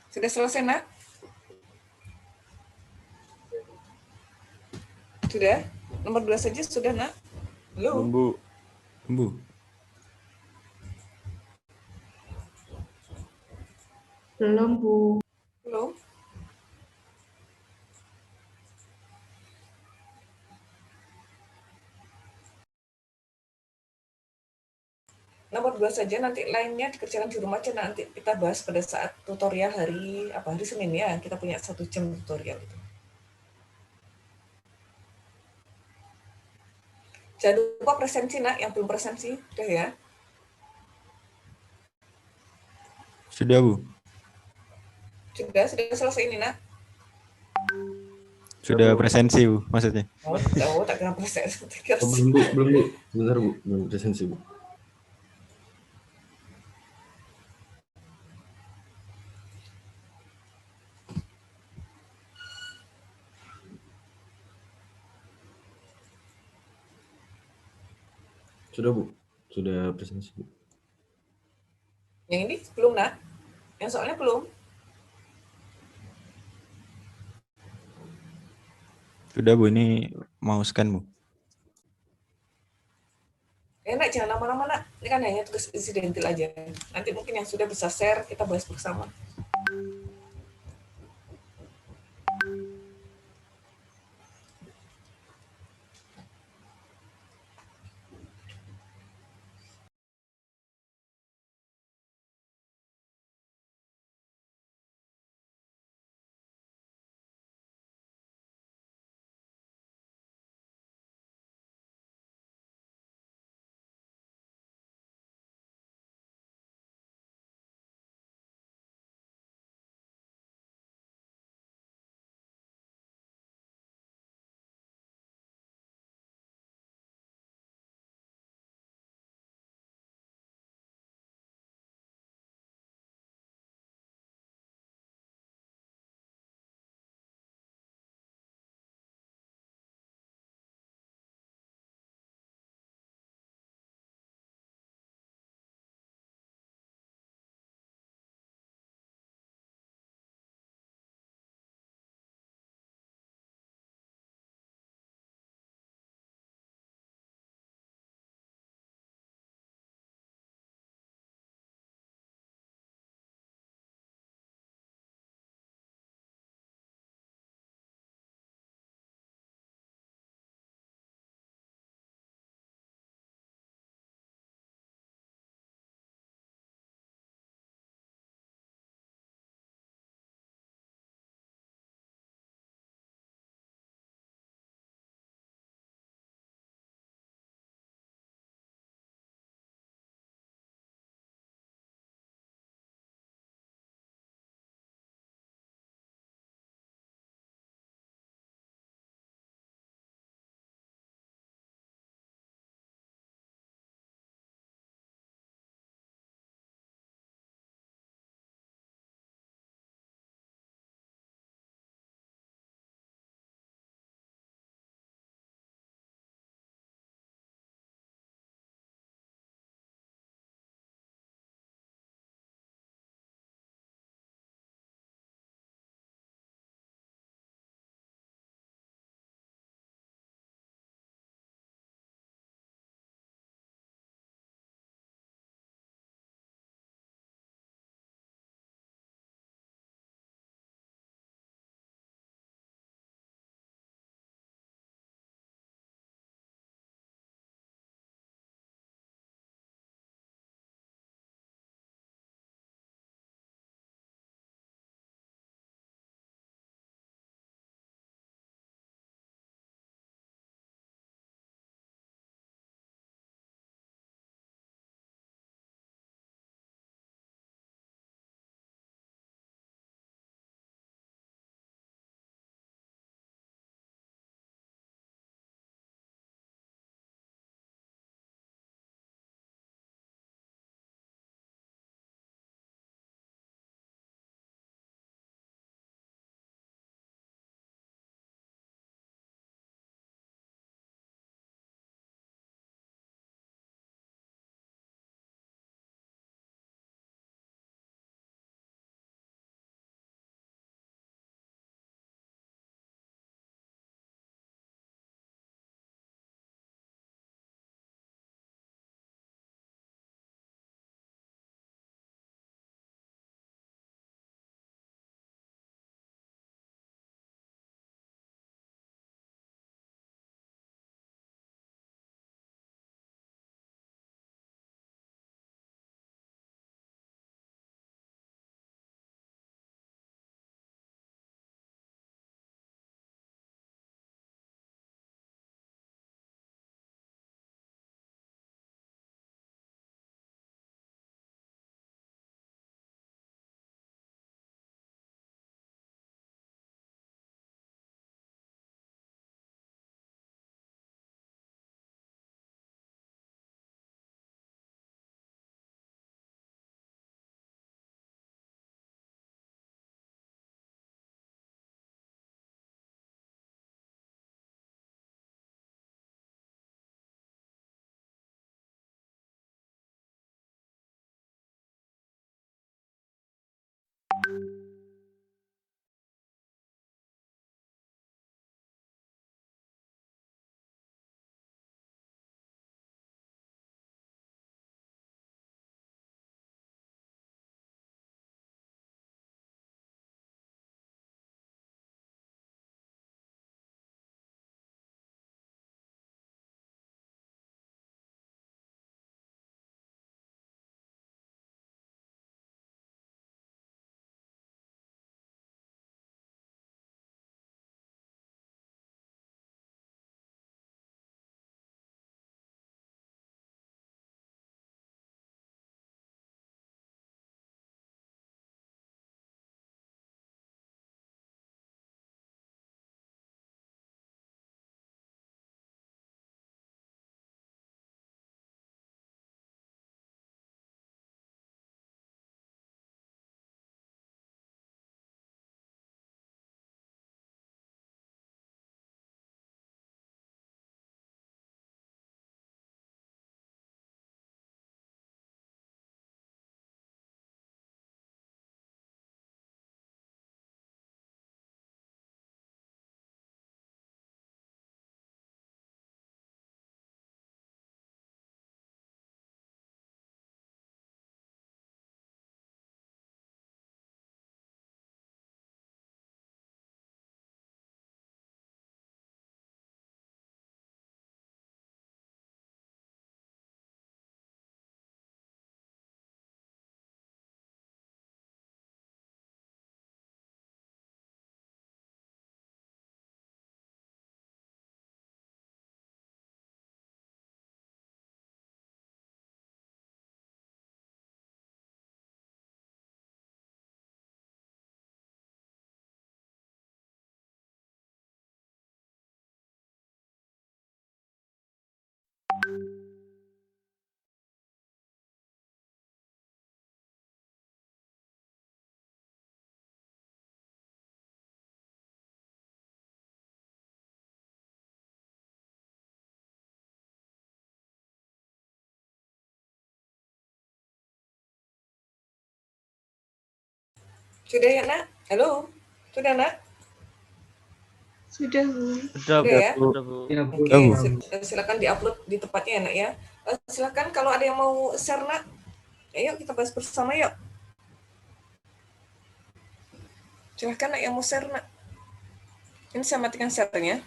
Sudah selesai, Nak? Sudah? Nomor 2 saja sudah, Nak? Belum? Bu. Bu. Belum, Bu. Belum? Nomor 2 saja, nanti lainnya dikerjakan di rumah aja, nanti kita bahas pada saat tutorial hari Senin ya, kita punya 1 jam tutorial itu. Jangan lupa presensi, Nak, yang belum presensi, udah ya. Sudah, Bu. Sudah selesai ini, Nak. Sudah presensi, Bu, maksudnya. Oh, tak kira presensi. Oh, belum Bu. Benar Bu, belum presensi Bu. Sudah Bu, sudah presensi Bu. Yang ini belum, Nak. Yang soalnya belum. Sudah, Bu, ini mau scan, Bu. Nak, jangan lama-lama, Nak. Ini kan hanya tugas insidentil aja. Nanti mungkin yang sudah bisa share, kita bahas bersama. Sudah ya, Nak? Halo? Sudah, Nak? Sudah, Bu. Sudah, Sudah ya? Bu. Sudah, Bu. Ya, Bu. Oke, Ya, Bu. silakan diupload di tempatnya ya, Nak ya. Silakan kalau ada yang mau share, Nak. Ayo kita bahas bersama yuk. Silakan, Nak, yang mau share, Nak. Ini saya matikan share-nya.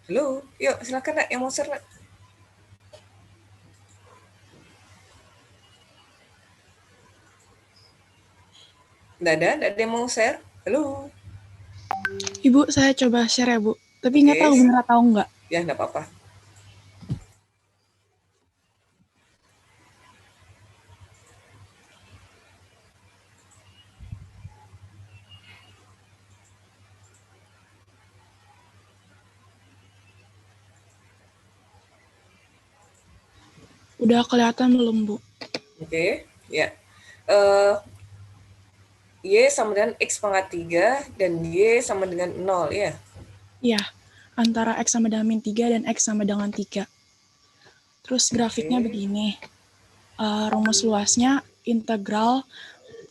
Halo, yuk silakan, Nak, yang mau share, Nak. Nggak ada yang mau share. Halo. Ibu, saya coba share ya, Bu. Tapi nggak Oke. tahu bener atau enggak. Ya, nggak apa-apa. Udah kelihatan belum, Bu? Oke, ya. Y sama dengan X pangkat 3 dan Y sama dengan 0, ya. Iya, antara X sama dengan min 3 dan X sama dengan 3. Terus grafiknya Oke. begini. Rumus luasnya integral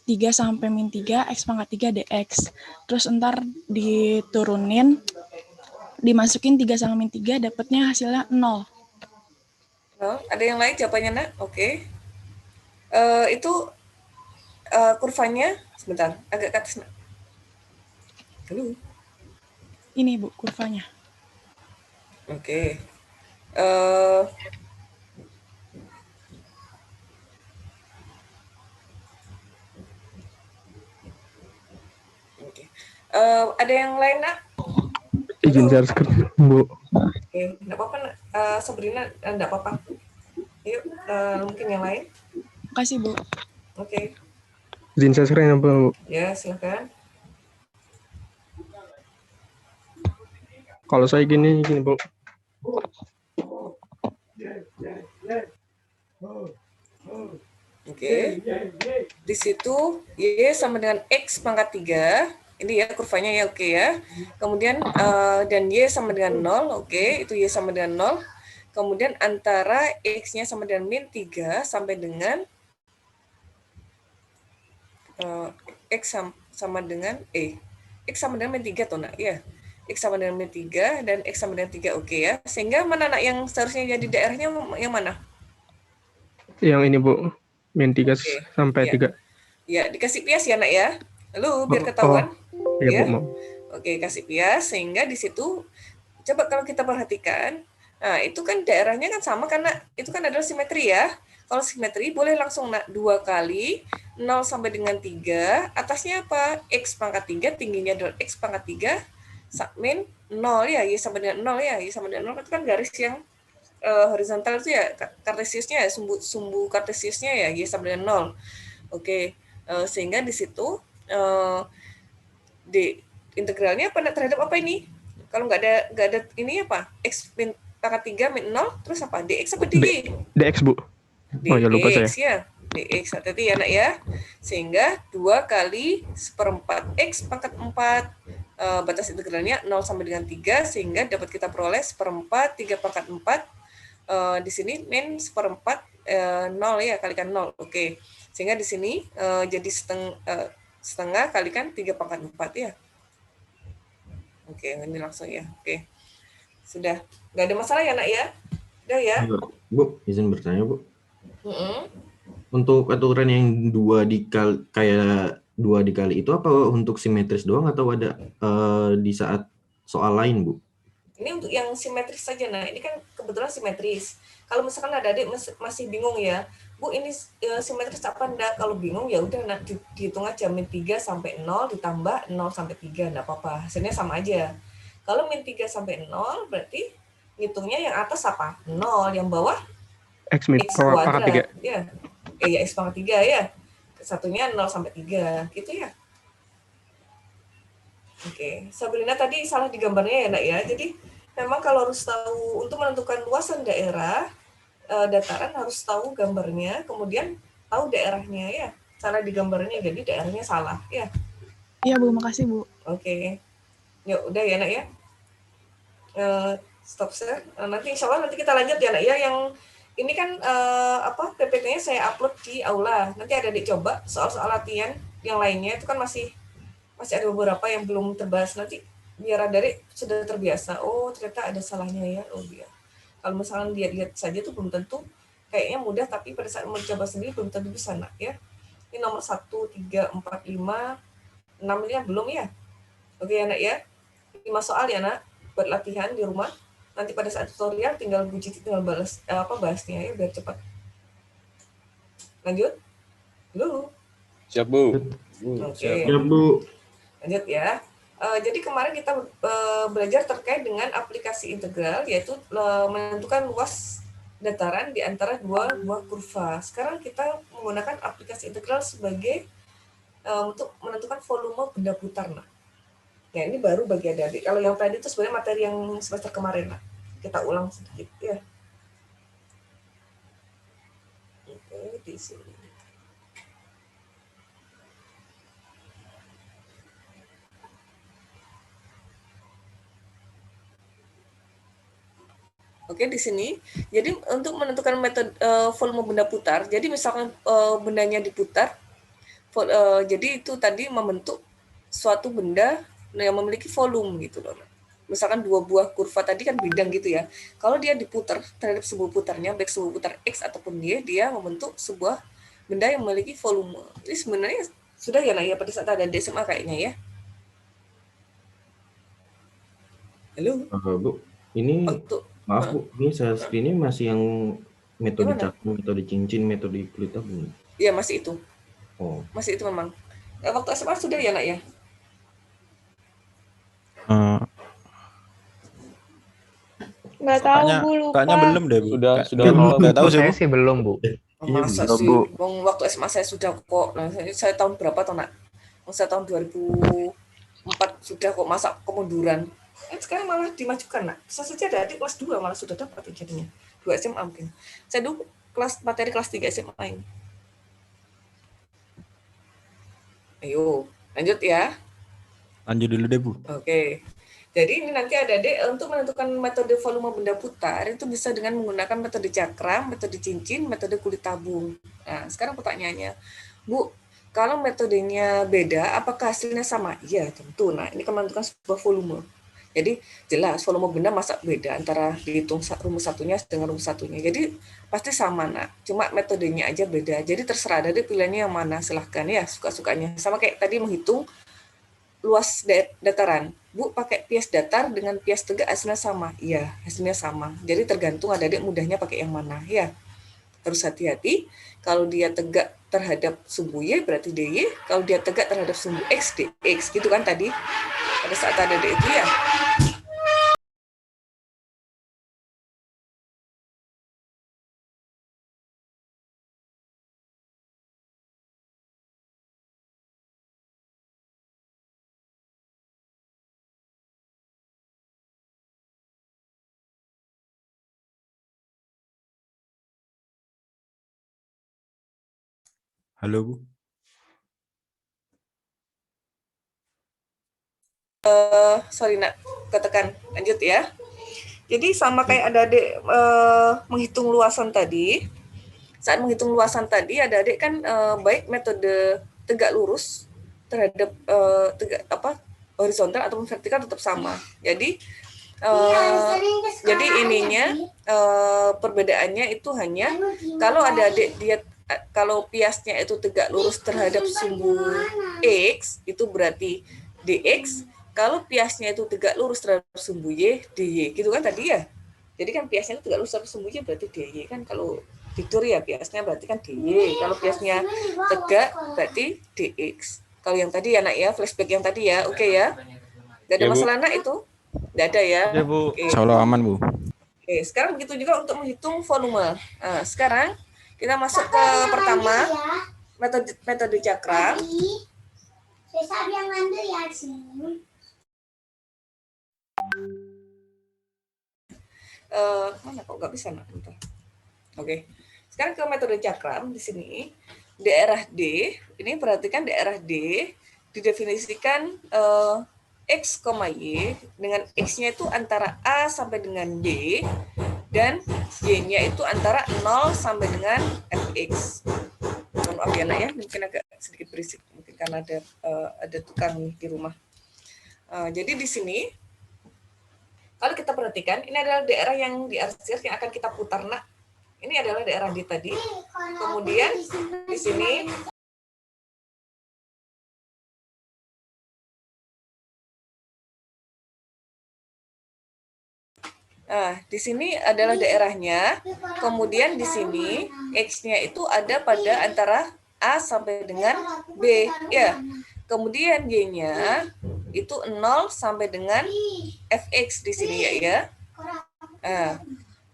3 sampai min 3, X pangkat 3 dx. Terus ntar diturunin, dimasukin 3 sama min 3, dapatnya hasilnya 0. Ada yang lain jawabannya, Nak? Oke. Itu kurvanya, sebentar, agak ke atas, Nak. Halo. Ini, Bu, kurvanya. Oke. Oke. Ada yang lain, Nak? Izin share screen, Bu. Oke, nggak apa-apa, Nak. Sabrina, nggak apa-apa. Yuk, mungkin yang lain. Makasih, Bu. Oke, Izin share screen, Bu. ya silakan. Kalau saya gini, Bu. Oke. Di situ Y sama dengan X pangkat 3. Ini ya kurvanya ya, oke ya. Kemudian dan Y sama dengan 0, oke, itu Y sama dengan 0. Kemudian antara X-nya sama dengan min 3 sampai dengan X sama dengan X sama dengan min 3 tuh, Nak, ya. X sama dengan min 3 dan X sama dengan 3, oke ya. Sehingga mana, Nak, yang seharusnya jadi daerahnya yang mana? Yang ini, Bu. Min 3 Oke. sampai Ya. 3. Ya, dikasih pias ya, Nak ya. Lalu biar ketahuan. Iya, Ya. Bu. Mau. Oke, kasih pias sehingga di situ coba kalau kita perhatikan, nah itu kan daerahnya kan sama karena itu kan adalah simetri ya. Kalau simetri boleh langsung, Nak, 2 kali 0 sampai dengan 3, atasnya apa? X pangkat 3, tingginya adalah X pangkat 3, min 0 ya, Y sama dengan 0 ya. Y sama dengan 0 itu kan garis yang horizontal itu ya, kartesiusnya ya, sumbu kartesiusnya ya, Y sama dengan 0. Oke, sehingga di situ di integralnya apa, Nak, terhadap apa ini? Kalau nggak ada ini apa? X min pangkat 3 min 0, terus apa? Dx apa dy? DX, Bu. Oh ya, lupa saya. Dx ya. Dx, hati-hati ya, Nak ya. Sehingga 2 kali seperempat X pangkat 4, batas integralnya 0 sampai dengan 3, sehingga dapat kita peroleh seperempat 3 pangkat 4, di sini min seperempat 0 ya, kalikan 0. Oke. Sehingga di sini jadi setengah kalikan 3 pangkat 4 ya. Oke, ini langsung ya. Oke. Sudah. Nggak ada masalah ya, Nak ya? Udah ya? Bu, izin bertanya, Bu. Mm-mm. Untuk aturan yang 2 dikali itu apa untuk simetris doang atau ada di saat soal lain, Bu? Ini untuk yang simetris saja. Nah, ini kan kebetulan simetris. Kalau misalkan ada adik masih bingung ya, Bu, ini simetris apa enggak? Kalau bingung ya udah, nah, dihitung aja min 3 sampai 0 ditambah 0 sampai 3, enggak apa-apa. Hasilnya sama aja. Kalau min 3 sampai 0 berarti ngitungnya yang atas apa? 0, yang bawah X min X pangkat 3. kuadrat. Ya. Ya X pangkat 3 ya. Satunya 0 sampai 3, gitu ya. Oke, Sabrina tadi salah di gambarnya ya, Nak ya. Jadi memang kalau harus tahu untuk menentukan luasan daerah dataran harus tahu gambarnya, kemudian tahu daerahnya ya. Salah di gambarnya jadi daerahnya salah ya. Iya, Bu. Makasih, Bu. Oke. Yuk, udah ya, Nak ya. Stop share. Nanti insya Allah nanti kita lanjut ya nak ya. Yang ini kan PPT-nya saya upload di aula. Nanti ada coba soal-soal latihan yang lainnya itu kan masih ada beberapa yang belum terbahas. Nanti biar adik sudah terbiasa. Oh ternyata ada salahnya ya. Oh iya. Kalau misalnya lihat saja tuh belum tentu kayaknya mudah, tapi pada saat mencoba sendiri belum tentu bisa nak ya. Ini nomor 1, 3, 4, 5, 6 ini kan belum ya. Oke ya nak ya. 5 soal ya nak buat latihan di rumah. Nanti pada saat tutorial tinggal Bu Citi tinggal bahasnya ya biar cepat. Lanjut. Dulu. Siap, Bu. Oke. Ya, Bu. Lanjut ya. Jadi kemarin kita belajar terkait dengan aplikasi integral, yaitu menentukan luas dataran di antara dua buah kurva. Sekarang kita menggunakan aplikasi integral sebagai untuk menentukan volume benda putar. Nah, ya ini baru bagi adik-adik. Kalau yang tadi itu sebenarnya materi yang semester kemarin. Nah, kita ulang sedikit ya. Oke, di sini. Oke, di sini. Jadi untuk menentukan metode volume benda putar, jadi misalkan bendanya diputar, jadi itu tadi membentuk suatu benda yang memiliki volume gitu loh. Misalkan dua buah kurva tadi kan bidang gitu ya. Kalau dia diputar terhadap sebuah putarnya, baik sebuah putar X ataupun Y, dia membentuk sebuah benda yang memiliki volume. Ini sebenarnya sudah ya nak ya pada saat ada di SMA kayaknya ya. Halo? Bu, ini maaf Bu, ini saya screen-nya masih yang metode cakram, metode cincin, metode kulit tabung. Iya, masih itu. Oh. Masih itu memang. Waktu SMA sudah ya nak ya? Nggak tahu, Bu, lupa. Kayaknya belum deh, Bu. Sudah nggak tahu sih, Saya Bu. sih belum, Bu. Masa sih? Waktu SMA saya sudah kok. Nah, saya tahun berapa tuh nak? Saya tahun 2004 sudah kok, masa kemunduran. Sekarang malah dimajukan nak. Bisa saja ada adik kelas 2 malah sudah dapat jadinya. 2 SMA mungkin. Saya dulu materi kelas 3 SMA ini. Ayo, lanjut ya. Lanjut dulu deh, Bu. Oke. Jadi ini nanti ada adik untuk menentukan metode volume benda putar itu bisa dengan menggunakan metode cakram, metode cincin, metode kulit tabung. Nah, sekarang pertanyaannya, Bu, kalau metodenya beda, apakah hasilnya sama? Iya, tentu. Nah, ini kan menentukan sebuah volume. Jadi jelas volume benda masa beda antara dihitung rumus satunya dengan rumus satunya. Jadi pasti sama nak, cuma metodenya aja beda. Jadi terserah dari pilihannya yang mana, silahkan ya suka-sukanya. Sama kayak tadi menghitung luas dataran. Bu pakai pias datar dengan pias tegak hasilnya sama. Iya, hasilnya sama. Jadi tergantung adik mudahnya pakai yang mana ya. Harus hati-hati. Kalau dia tegak terhadap sumbu Y berarti DY. Kalau dia tegak terhadap sumbu X, DX. Gitu kan tadi. Pada saat ada itu ya. Halo, Bu. Sorry nak, katakan lanjut ya. Jadi sama kayak ada adik menghitung luasan tadi. Saat menghitung luasan tadi ada adik kan baik metode tegak lurus terhadap horizontal ataupun vertikal tetap sama. Jadi jadi ininya perbedaannya itu hanya kalau ada adik dia kalau piasnya itu tegak lurus terhadap sumbu X itu berarti DX. Kalau piasnya itu tegak lurus terhadap sumbu Y, DY. Gitu kan tadi ya? Jadi kan piasnya itu tegak lurus terhadap sumbu Y berarti DY. Kan kalau tidur ya piasnya berarti kan DY. Kalau piasnya tegak berarti DX. Kalau yang tadi ya nak ya, flashback yang tadi ya. Oke ya? Gak ada masalah nak itu? Gak ada ya? Ya, Bu. Insya Allah aman, Bu. Oke, sekarang begitu juga untuk menghitung volume. Nah, sekarang kita masuk ke pertama, metode cakram. Mana kok nggak bisa nak? Oke, sekarang ke metode cakram di sini daerah D. Ini perhatikan daerah D didefinisikan X, Y dengan X-nya itu antara A sampai dengan B dan Y-nya itu antara 0 sampai dengan Fx. Mohon maaf ya nak ya, mungkin agak sedikit berisik mungkin karena ada tukang di rumah. Jadi di sini kalau kita perhatikan ini adalah daerah yang diarsir yang akan kita putar nak. Ini adalah daerah D tadi. Kemudian di sini di sini adalah daerahnya. Kemudian di sini X-nya itu ada pada antara A sampai dengan B. Ya. Kemudian Y-nya itu 0 sampai dengan Fx di sini ya.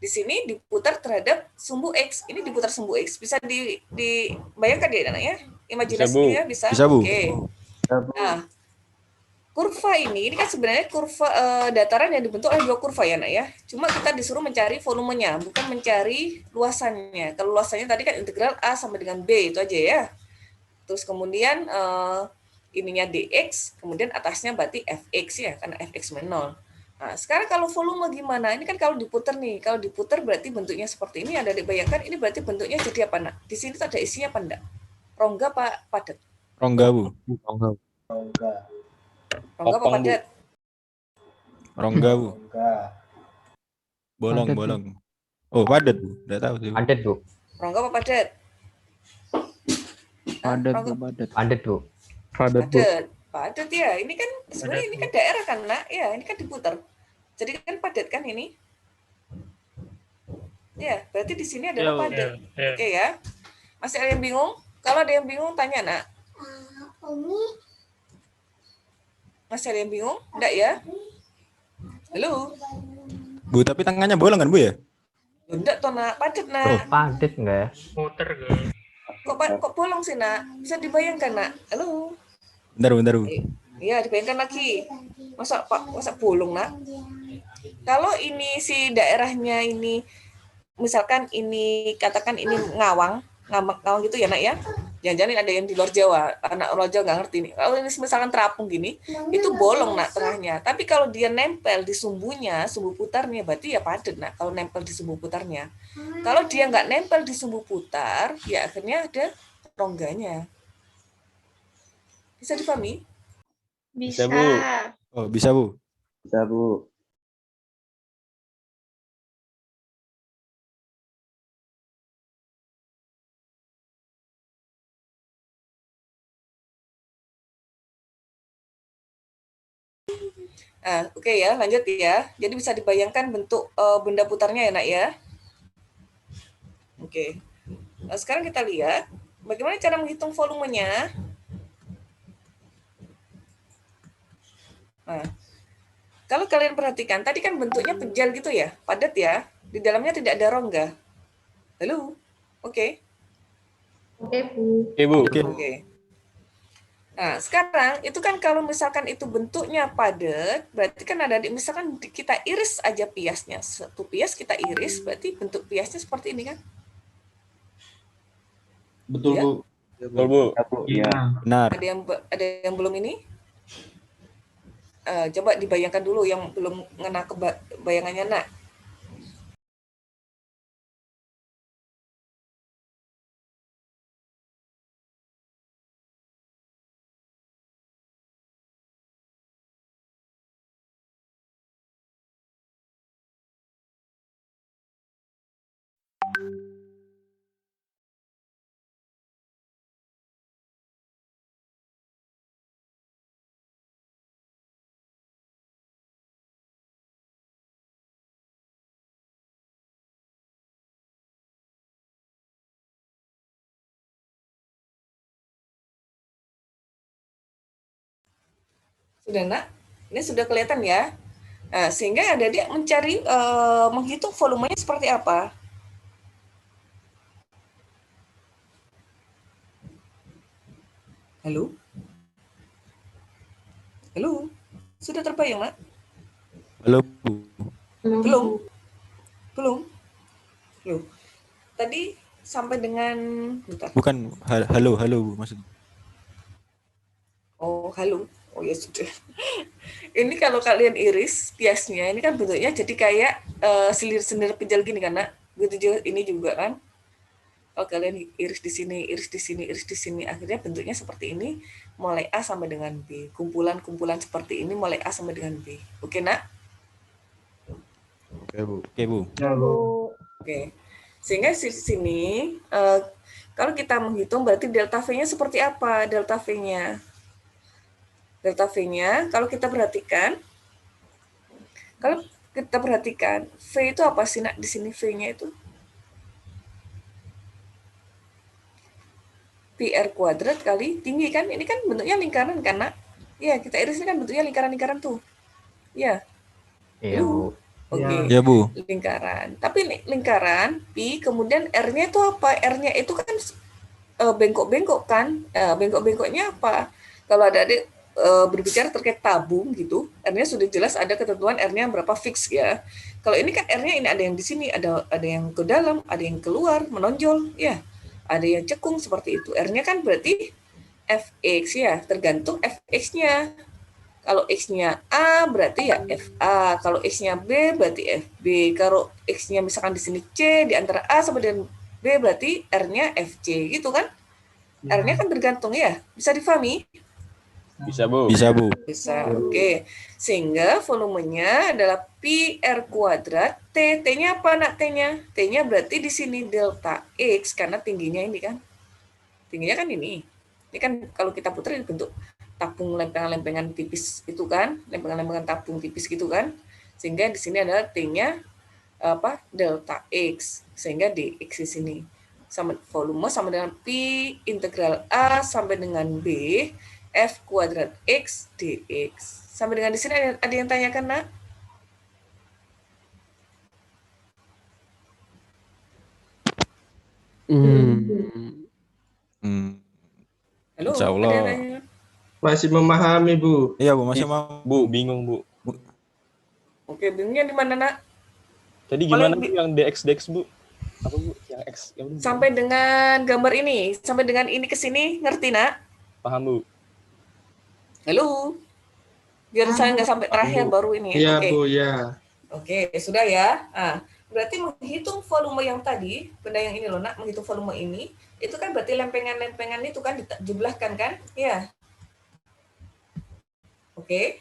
Di sini diputar terhadap sumbu X. Ini diputar sumbu X. Bisa dibayangkan ya anak ya? Imajinasinya bisa? Bisa, Bu. Oke. Nah, kurva ini kan sebenarnya kurva dataran yang dibentuk oleh dua kurva ya nak ya. Cuma kita disuruh mencari volumenya, bukan mencari luasannya. Kalau luasannya tadi kan integral A sampai dengan B itu aja ya. Terus kemudian ininya dx, kemudian atasnya berarti fx ya, karena fx -0. Nah, sekarang kalau volume gimana? Ini kan kalau diputar nih, kalau diputar berarti bentuknya seperti ini. Ada dibayangkan ini berarti bentuknya jadi apa nak? Di sini tuh ada isinya apa enggak? Rongga apa padat? Rongga, Bu. Rongga. Rongga apa padat? Rongga, Bu. Bolong, Padat, Bu. bolong. Oh, padat, Bu. Udah tahu sih. Padat, Bu. Rongga apa padat? Padat, Rongga- Bu, padat. Padat, Bu. Padat, Bu. Padat ya. Ini kan sebenarnya ini kan daerah kan nak? Ya, ini kan diputar. Jadi kan padat kan ini? Ya, berarti di sini adalah padat. Oke ya. Masih ada yang bingung? Kalau ada yang bingung tanya nak. Masih ada yang bingung? Enggak ya? Halo? Bu, tapi tangannya bolong kan, Bu ya? Enggak toh nak, padat nak. Padat enggak ya? Muter kan. Kok bolong sih nak? Bisa dibayangkan nak? Halo? Bentar, Bu. Iya, dibayangkan lagi. Masa bolong nak? Kalau ini si daerahnya ini, misalkan ini katakan ini ngawang gitu ya nak ya. Jangan-jangan ada yang di luar Jawa, anak luar Jawa nggak ngerti nih. Kalau ini misalkan terapung gini, itu bolong nak tengahnya. Tapi kalau dia nempel di sumbunya, sumbu putarnya, berarti ya padat nak. Kalau nempel di sumbu putarnya. Kalau dia nggak nempel di sumbu putar, ya akhirnya ada rongganya. Bisa dipahami? Bisa, Bu. Oh, bisa, Bu. Bisa, Bu. Oke ya, lanjut ya. Jadi bisa dibayangkan bentuk benda putarnya ya nak ya. Oke. Nah, sekarang kita lihat bagaimana cara menghitung volumenya. Nah, kalau kalian perhatikan, tadi kan bentuknya pejal gitu ya, padat ya. Di dalamnya tidak ada rongga. Halo? Oke. Oke, Bu. Oke, Bu. Oke. Nah, sekarang itu kan kalau misalkan itu bentuknya padat, berarti kan ada misalkan kita iris aja piasnya. Satu pias kita iris, berarti bentuk piasnya seperti ini kan? Betul, Ya. Bu. Betul, Bu. Iya. Benar. Ada yang belum ini? Coba dibayangkan dulu yang belum ngena ke bayangannya nak. Sudah nak? Ini sudah kelihatan ya? Nah, sehingga ada dia mencari, menghitung volumenya seperti apa. Halo? Halo? Sudah terbayang, nak? Halo, Bu. Belum? Belum? Belum. Tadi sampai dengan... Bentar. Bukan halo, Bu maksudnya. Oh, halo. Oh ya sudah. Ini kalau kalian iris biasnya ini kan bentuknya jadi kayak sendir penjal gini kan, Nak? Begitu juga ini juga kan. Kalau kalian iris di sini, iris di sini, iris di sini, akhirnya bentuknya seperti ini, mulai A sampai dengan B. Kumpulan-kumpulan seperti ini mulai A sampai dengan B. Oke, Nak? Oke, Bu. Oke, Bu. Ya, Bu. Oke. Sehingga di sini kalau kita menghitung berarti delta V-nya seperti apa? Delta V-nya. Delta V-nya kalau kita perhatikan V itu apa sih, Nak? Di sini V-nya itu PR kuadrat kali tinggi kan? Ini kan bentuknya lingkaran kan, Nak? Iya, kita iris ini kan bentuknya lingkaran-lingkaran tuh. Iya. Iya, Bu. Oke. Iya, Bu. Lingkaran. Tapi lingkaran pi kemudian R-nya itu apa? R-nya itu kan bengkok-bengkok kan? Bengkok-bengkoknya apa? Kalau ada berbicara terkait tabung gitu, R-nya sudah jelas ada ketentuan R-nya berapa fix ya. Kalau ini kan R-nya ini ada yang di sini, ada yang ke dalam, ada yang keluar, menonjol, ya. Ada yang cekung seperti itu. R-nya kan berarti Fx ya, tergantung Fx-nya. Kalau X-nya A berarti ya FA, kalau X-nya B berarti FB. Kalau X-nya misalkan di sini C, di antara A sampai dengan B berarti R-nya FC gitu kan? R-nya kan tergantung ya. Bisa difahami? Bisa, Bu. Bisa, Bu. Bisa, oke. Sehingga volumenya adalah pi R kuadrat, T-nya apa, Nak, T-nya? T-nya berarti di sini delta X, karena tingginya ini kan. Tingginya kan ini. Ini kan kalau kita putar ini bentuk tabung lempengan-lempengan tipis itu kan, lempengan-lempengan tabung tipis gitu kan. Sehingga di sini adalah T-nya apa? Delta X. Sehingga dx di sini. Sama volume sama dengan pi integral A sampai dengan B F kuadrat X dx. Sampai dengan di sini ada yang tanyakan, Nak? Halo, Insya Allah. ada yang tanya? Masih memahami, Bu. Iya, Bu. Masih mau. Bu, bingung, Bu. Oke, bingungnya di mana, Nak? Tadi gimana Bu yang dx, Bu? Apa, Bu? Yang X. Sampai dengan gambar ini, sampai dengan ini ke sini, ngerti, Nak? Paham, Bu. Halo? Biar saya nggak sampai terakhir baru ini. Iya, Oke. Bu, ya. Oke, sudah ya. Nah, berarti menghitung volume yang tadi, benda yang ini loh, Nak, menghitung volume ini, itu kan berarti lempengan-lempengan itu kan dijumlahkan kan? Iya. Oke.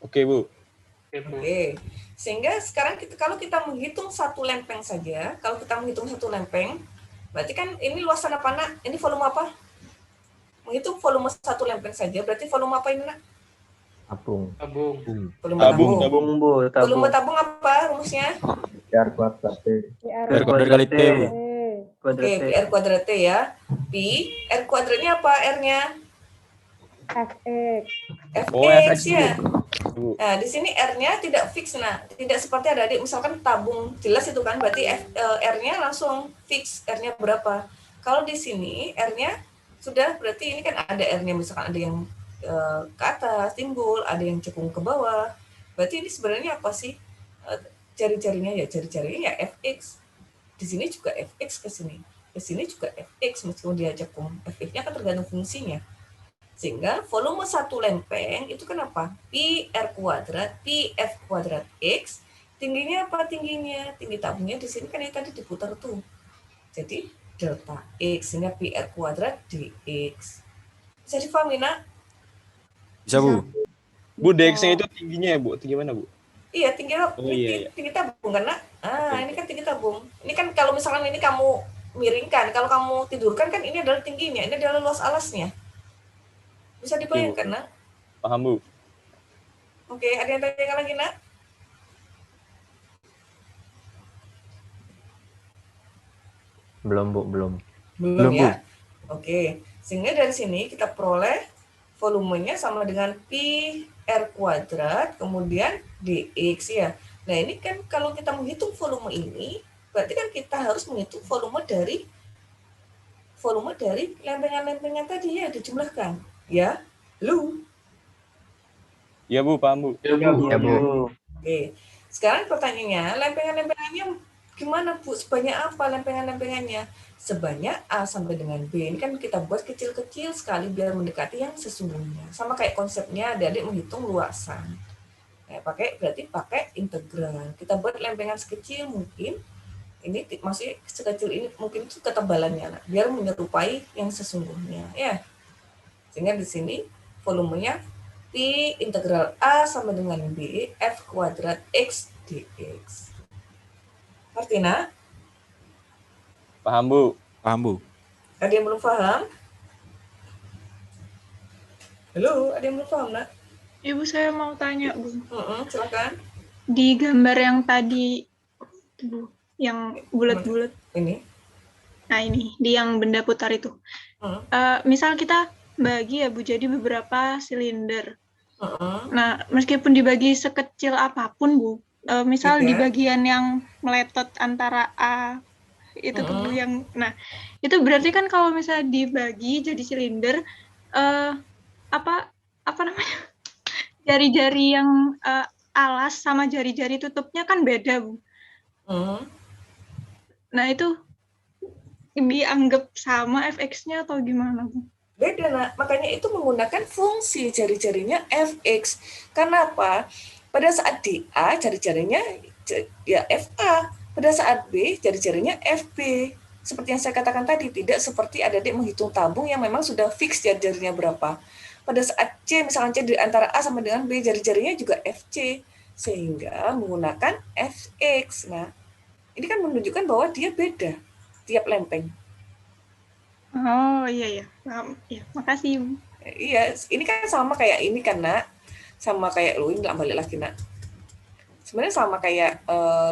Oke, Bu. Oke. Sehingga sekarang kalau kita menghitung satu lempeng saja, kalau kita menghitung satu lempeng, berarti kan ini luasan apa, Nak? Ini volume apa? Menghitung volume satu lempeng saja, berarti volume apa ini, Nak? Tabung. Volume Tabung, tabung. tabung, Bu. Volume tabung apa rumusnya? PR kuadrat T. R kuadrat kali T, Bu. Oke, PR kuadrat T ya. Pi, R kuadratnya apa R-nya? Fx. Fx ya. Nah, di sini R-nya tidak fix, nah, tidak seperti ada adik misalkan tabung jelas itu kan berarti R-nya langsung fix, R-nya berapa. Kalau di sini R-nya sudah berarti ini kan ada R-nya misalkan ada yang ke atas timbul, ada yang cekung ke bawah. Berarti ini sebenarnya apa sih? Cari-carinya ya Fx. Di sini juga Fx ke sini juga Fx meskipun dia cekung. Fx-nya kan tergantung fungsinya. Sehingga volume satu lempeng itu kan apa? Pi R kuadrat, Pi F kuadrat X. Tingginya apa tingginya? Tinggi tabungnya di sini kan ini tadi diputar tuh. Jadi delta X, sehingga Pi R kuadrat dx. Bisa difahami, Nak? Bisa, Bu. Bu, dx-nya itu tingginya ya, Bu? Tinggi mana, Bu? Iya, tinggi iya. tinggi tabung kan, Nak? Ini kan tinggi tabung. Ini kan kalau misalkan ini kamu miringkan, kalau kamu tidurkan kan ini adalah tingginya, ini adalah luas alasnya. Bisa dibayangkan, Nak? Paham, Bu. Oke, ada yang tanyakan lagi, Nak? Belum, Bu, belum. Belum ya? Oke, sehingga dari sini kita peroleh volumenya sama dengan pi R kuadrat, kemudian dx ya. Nah, ini kan kalau kita menghitung volume ini, berarti kan kita harus menghitung volume dari lempengan-lempengan tadi ya, dijumlahkan. Ya, lu. Ya, Bu, paham, Bu. Ya, Bu. Oke, sekarang pertanyaannya, lempengan-lempengannya Gimana Bu, sebanyak apa lempengan-lempengannya? Sebanyak A sampai dengan B. Ini kan kita buat kecil-kecil sekali biar mendekati yang sesungguhnya. Sama kayak konsepnya adik-adik menghitung luasan. Berarti pakai integral. Kita buat lempengan sekecil mungkin. Ini masih sekecil ini mungkin itu ketebalannya, biar menyerupai yang sesungguhnya. Ya. Sehingga di sini volumenya P integral A sama dengan B F kuadrat X dx. Ngerti, nak? Paham, Bu? Paham, Bu. Ada yang belum paham? Halo, ada yang belum paham, nak? Ibu, saya mau tanya, Bu. Silakan. Di gambar yang tadi, Bu, yang bulat-bulat. Ini? Nah, ini, di yang benda putar itu. Misal kita bagi ya, Bu, jadi beberapa silinder. Nah, meskipun dibagi sekecil apapun, Bu, misal di bagian yang meletot antara A itu tuh yang, nah itu berarti kan kalau misalnya dibagi jadi silinder, apa namanya, jari-jari yang alas sama jari-jari tutupnya kan beda, Bu. Nah itu dianggap sama fx-nya atau gimana, Bu? Beda, nak. Makanya itu menggunakan fungsi jari-jarinya fx. Karena apa? Pada saat di A, jari-jarinya ya FA. Pada saat B, jari-jarinya FB. Seperti yang saya katakan tadi, tidak seperti adik-adik menghitung tabung yang memang sudah fix jari-jarinya berapa. Pada saat C, misalnya C di antara A sama dengan B, jari-jarinya juga FC. Sehingga menggunakan fx. Nah, ini kan menunjukkan bahwa dia beda tiap lempeng. Oh, iya. Paham. Ya, makasih. Iya, ini kan sama kayak ini kan, nak. Sama kayak ini nggak balik lagi, nak. Sebenarnya sama kayak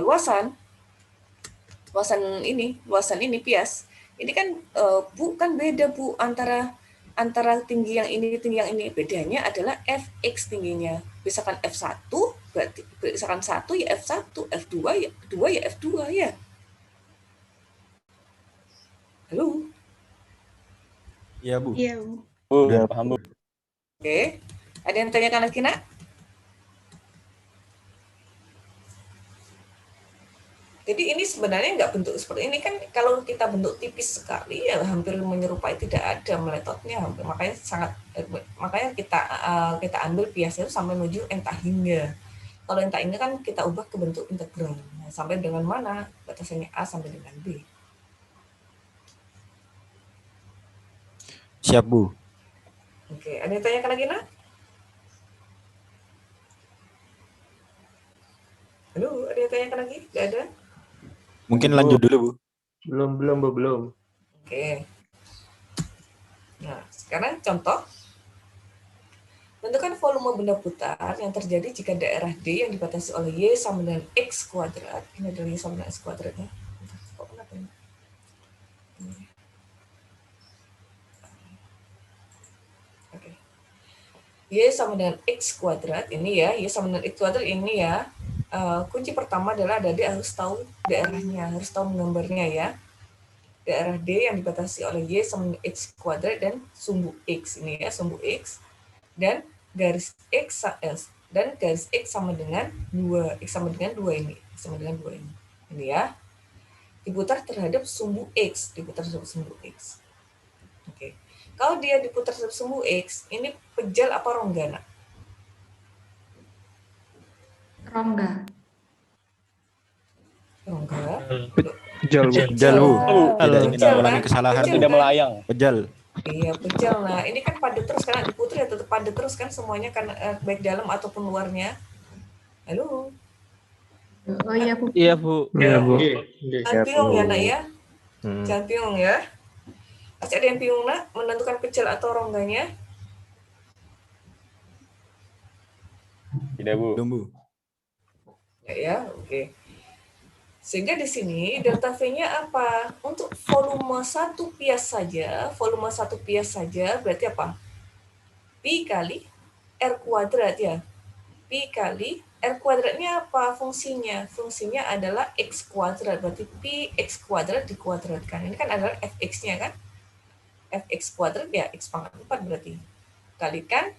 luasan ini pias. Ini kan Bu kan beda, Bu, antara tinggi yang ini bedanya adalah fx tingginya. Misalkan F1 berarti misalkan 1 ya F1, F2 ya 2 ya F2 ya. Halo. Iya, Bu. Iya, Bu. Bu, paham, Bu. Oke. Ada yang tanyakan lagi, nak? Jadi ini sebenarnya nggak bentuk seperti ini kan, kalau kita bentuk tipis sekali ya hampir menyerupai tidak ada meletotnya, makanya kita ambil biasanya sampai menuju n tak hingga. Kalau n tak hingga kan kita ubah ke bentuk integral. Nah, sampai dengan mana? Batasannya A sampai dengan B. Siap, Bu. Oke, ada yang tanyakan lagi, nak? Halo, ada yang tanyakan lagi? Nggak ada? Mungkin lanjut dulu, Bu. Belum. Oke. Nah, sekarang contoh. Tentukan volume benda putar yang terjadi jika daerah D yang dibatasi oleh Y sama dengan X kuadrat. Ini adalah Y sama dengan X kuadratnya. Oke. Y sama dengan X kuadrat. Ini ya, Y sama dengan X kuadrat ini ya. Kunci pertama adalah adik harus tahu daerahnya, harus tahu menggambarnya ya. Daerah D yang dibatasi oleh Y sama dengan X kuadrat dan sumbu X ini ya, sumbu X dan garis X dan garis X sama dengan 2, X sama dengan 2 ini, X sama dengan 2 ini. Ini ya. Diputar terhadap sumbu X, Oke. Kalau dia diputar terhadap sumbu X, ini pejal apa rongga, nak? Rongga. Pejal, Bu. Tidak ingin mengulangi kesalahan. Tidak melayang. Pejal. Iya, pejal. Nah, ini kan padat terus, karena diputar ya tetap padat terus kan semuanya, kan baik dalam ataupun luarnya. Halo. Oh iya, Bu. Iya, Bu. Iya, Bu. Jangan bingung ya, nak ya. Jangan bingung ya. Masih ada yang bingung, nak, menentukan pejal atau rongganya? Tidak, Bu. Belum, Bu. Ya, oke. Sehingga di sini delta V-nya apa? Untuk volume 1 pias saja, berarti apa? Pi kali R kuadrat ya. Pi kali R kuadratnya apa fungsinya? Fungsinya adalah X kuadrat, berarti Pi X kuadrat dikuadratkan. Ini kan adalah Fx-nya kan? Fx kuadrat ya X pangkat 4 berarti. Kalikan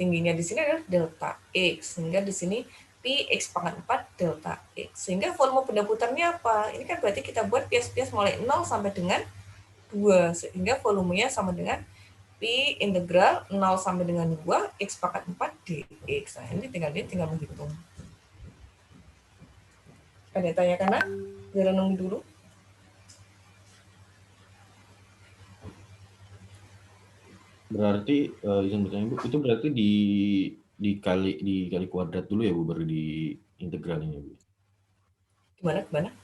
tingginya di sini adalah delta X. Sehingga di sini Pi Pi X pangkat 4 delta X. Sehingga volume benda putarnya apa? Ini kan berarti kita buat bias-bias mulai 0 sampai dengan 2. Sehingga volumenya sama dengan Pi integral 0 sampai dengan 2 X pangkat 4 dx. Nah, ini tinggal menghitung. Ada yang tanya karena? Biar nunggu dulu. Berarti izin bertanya Bu, itu berarti dikali kuadrat dulu ya Bu, baru di integralnya Bu. Gimana?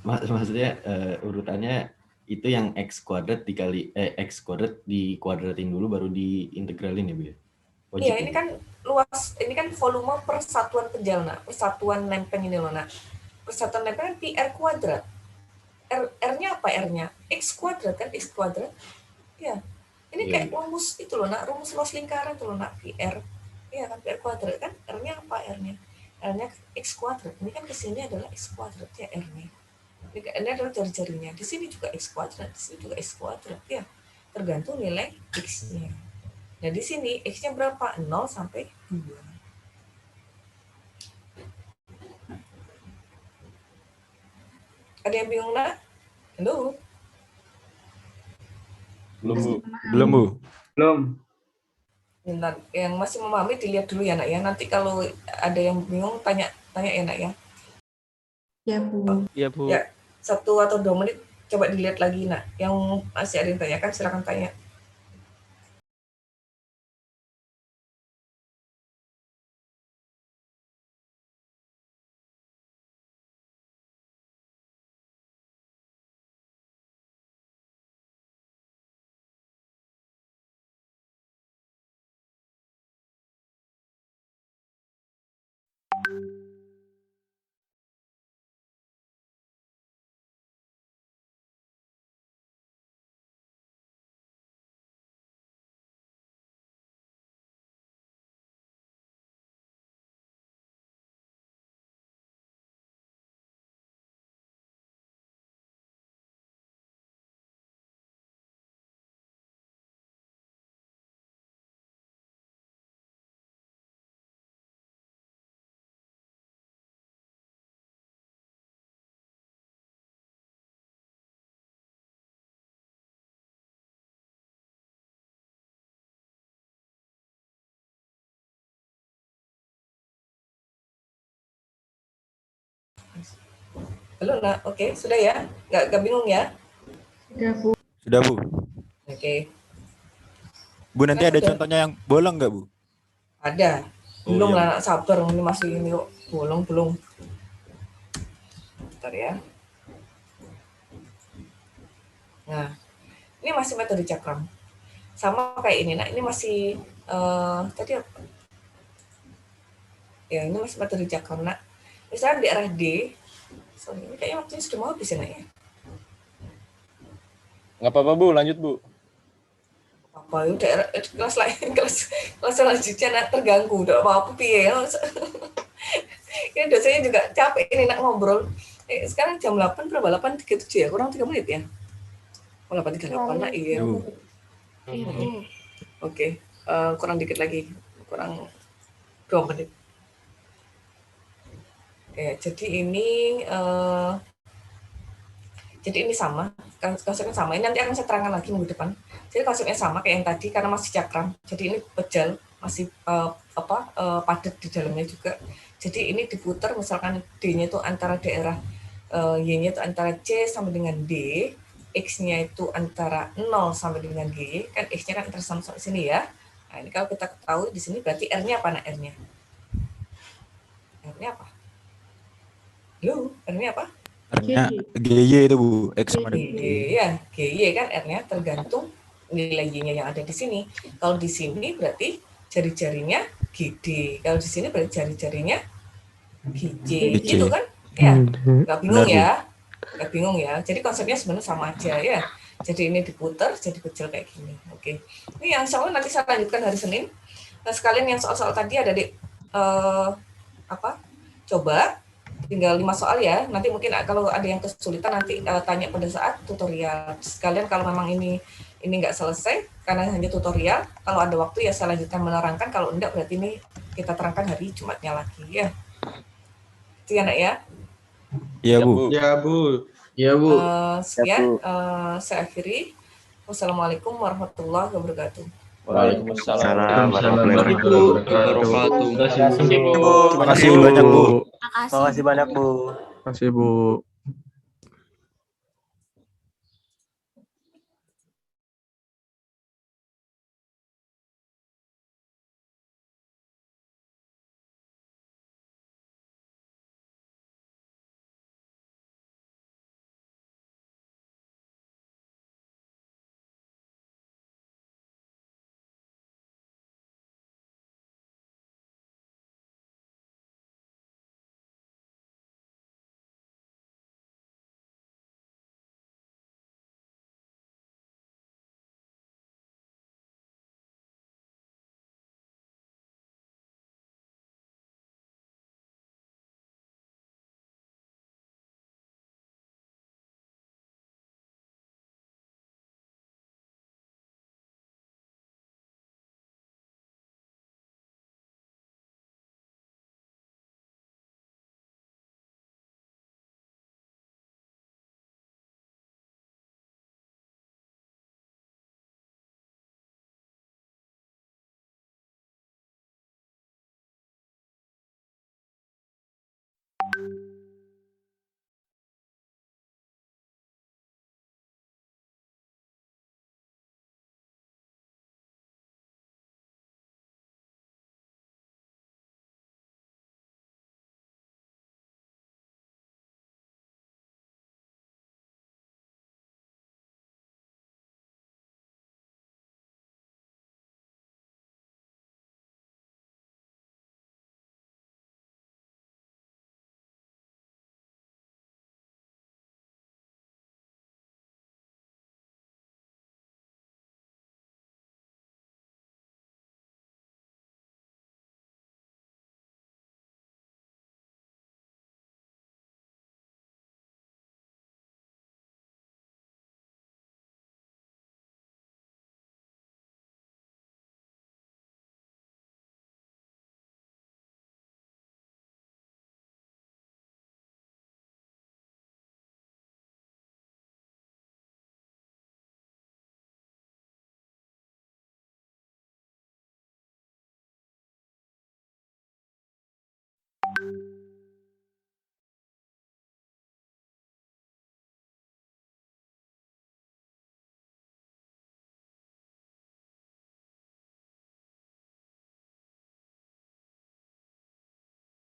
Maksudnya urutannya itu yang x kuadrat dikali x kuadrat dikuadratin dulu baru diintegralin ya Bu ya? Iya, ini kan luas, ini kan volume persatuan penjal, nak. Persatuan lempeng ini loh, nak. Persatuan lempeng kan pi r kuadrat. R-nya apa R-nya? X kuadrat kan, X kuadrat. Ya, ini kayak rumus itu loh, nak. Rumus luas lingkaran itu loh, nak. Pi r. Iya kan, pi r kuadrat kan. R-nya apa R-nya? R-nya X kuadrat. Ini kan kesini adalah X kuadrat ya R-nya. Ini adalah jari-jarinya. Di sini juga X kuadrat, di sini juga X kuadrat. Ya, tergantung nilai X-nya. Nah, di sini X-nya berapa? 0 sampai 2. Ada yang bingung, nak? Halo? Belum Bu. Belum. Bentar, yang masih memahami dilihat dulu ya, nak ya. Nanti kalau ada yang bingung, tanya ya, nak ya. Ya, Bu. Iya, Bu. Ya, 1 atau 2 menit coba dilihat lagi, nak. Yang masih ada yang tanyakan, silakan tanya. Halo, nak. Oke, sudah ya? Nggak bingung ya? Sudah, Bu. Sudah Bu. Oke. Bu nanti Kan ada sudah. contohnya yang bolong nggak Bu? Ada. Oh, Belum iya. lah, nak. Sabar. Ini masih ini kok. Belum. Bentar ya. Nah, ini masih metode cakram. Sama kayak ini, nak. Ini masih tadi apa? Ya, ini masih metode cakram, nak. Misalnya di arah D. Sorry, ini kayaknya waktunya sudah mau habis ya, nak ya. Nggak apa-apa, Bu. Lanjut, Bu. Apa itu daerah kelas lain, kelas selanjutnya nak terganggu. Udah apa-apa piye. Ini dosennya juga capek ini nak ngobrol. Sekarang jam 8 berapa? 8.37 ya? Kurang 3 menit ya? Oh, 8.38 nak, iya. Oke, kurang dikit lagi. Kurang 2 menit. Ya, jadi ini sama, konsepnya sama. Ini nanti akan saya terangkan lagi minggu depan. Jadi konsepnya sama kayak yang tadi karena masih cakram. Jadi ini pejal, masih padat di dalamnya juga. Jadi ini diputar, misalkan D-nya itu antara daerah Y-nya itu antara C sampai dengan D, X-nya itu antara 0 sampai dengan G, kan X-nya kan antara sampai sini ya. Nah, ini kalau kita ketahui di sini berarti R-nya apa, nak? R-nya apa? Halo, R-nya apa? R-nya GY itu Bu, X sama dengan GY ya, GY kan R-nya tergantung nilai Y-nya yang ada di sini. Kalau di sini berarti jari-jarinya GD. Kalau di sini berarti jari-jarinya GJ. Gitu kan? Ya, nggak bingung ya? Nggak bingung ya? Jadi konsepnya sebenarnya sama aja ya. Jadi ini diputar, jadi kecil kayak gini. Oke. Ini yang soal nanti saya lanjutkan hari Senin. Nah, sekalian yang soal-soal tadi ada di coba tinggal 5 soal ya. Nanti mungkin kalau ada yang kesulitan nanti tanya pada saat tutorial. Sekalian kalau memang ini nggak selesai karena hanya tutorial, kalau ada waktu ya saya lanjutkan menerangkan, kalau enggak berarti ini kita terangkan hari Jumatnya lagi ya. Itu ya nak ya. Iya Bu. Ya Bu. Ya Bu. Sekian saya akhiri. Wassalamualaikum warahmatullahi wabarakatuh. Waalaikumsalam. Wabarakatuh. Terima kasih banyak Bu. Makasih banyak Bu. Terima kasih Bu.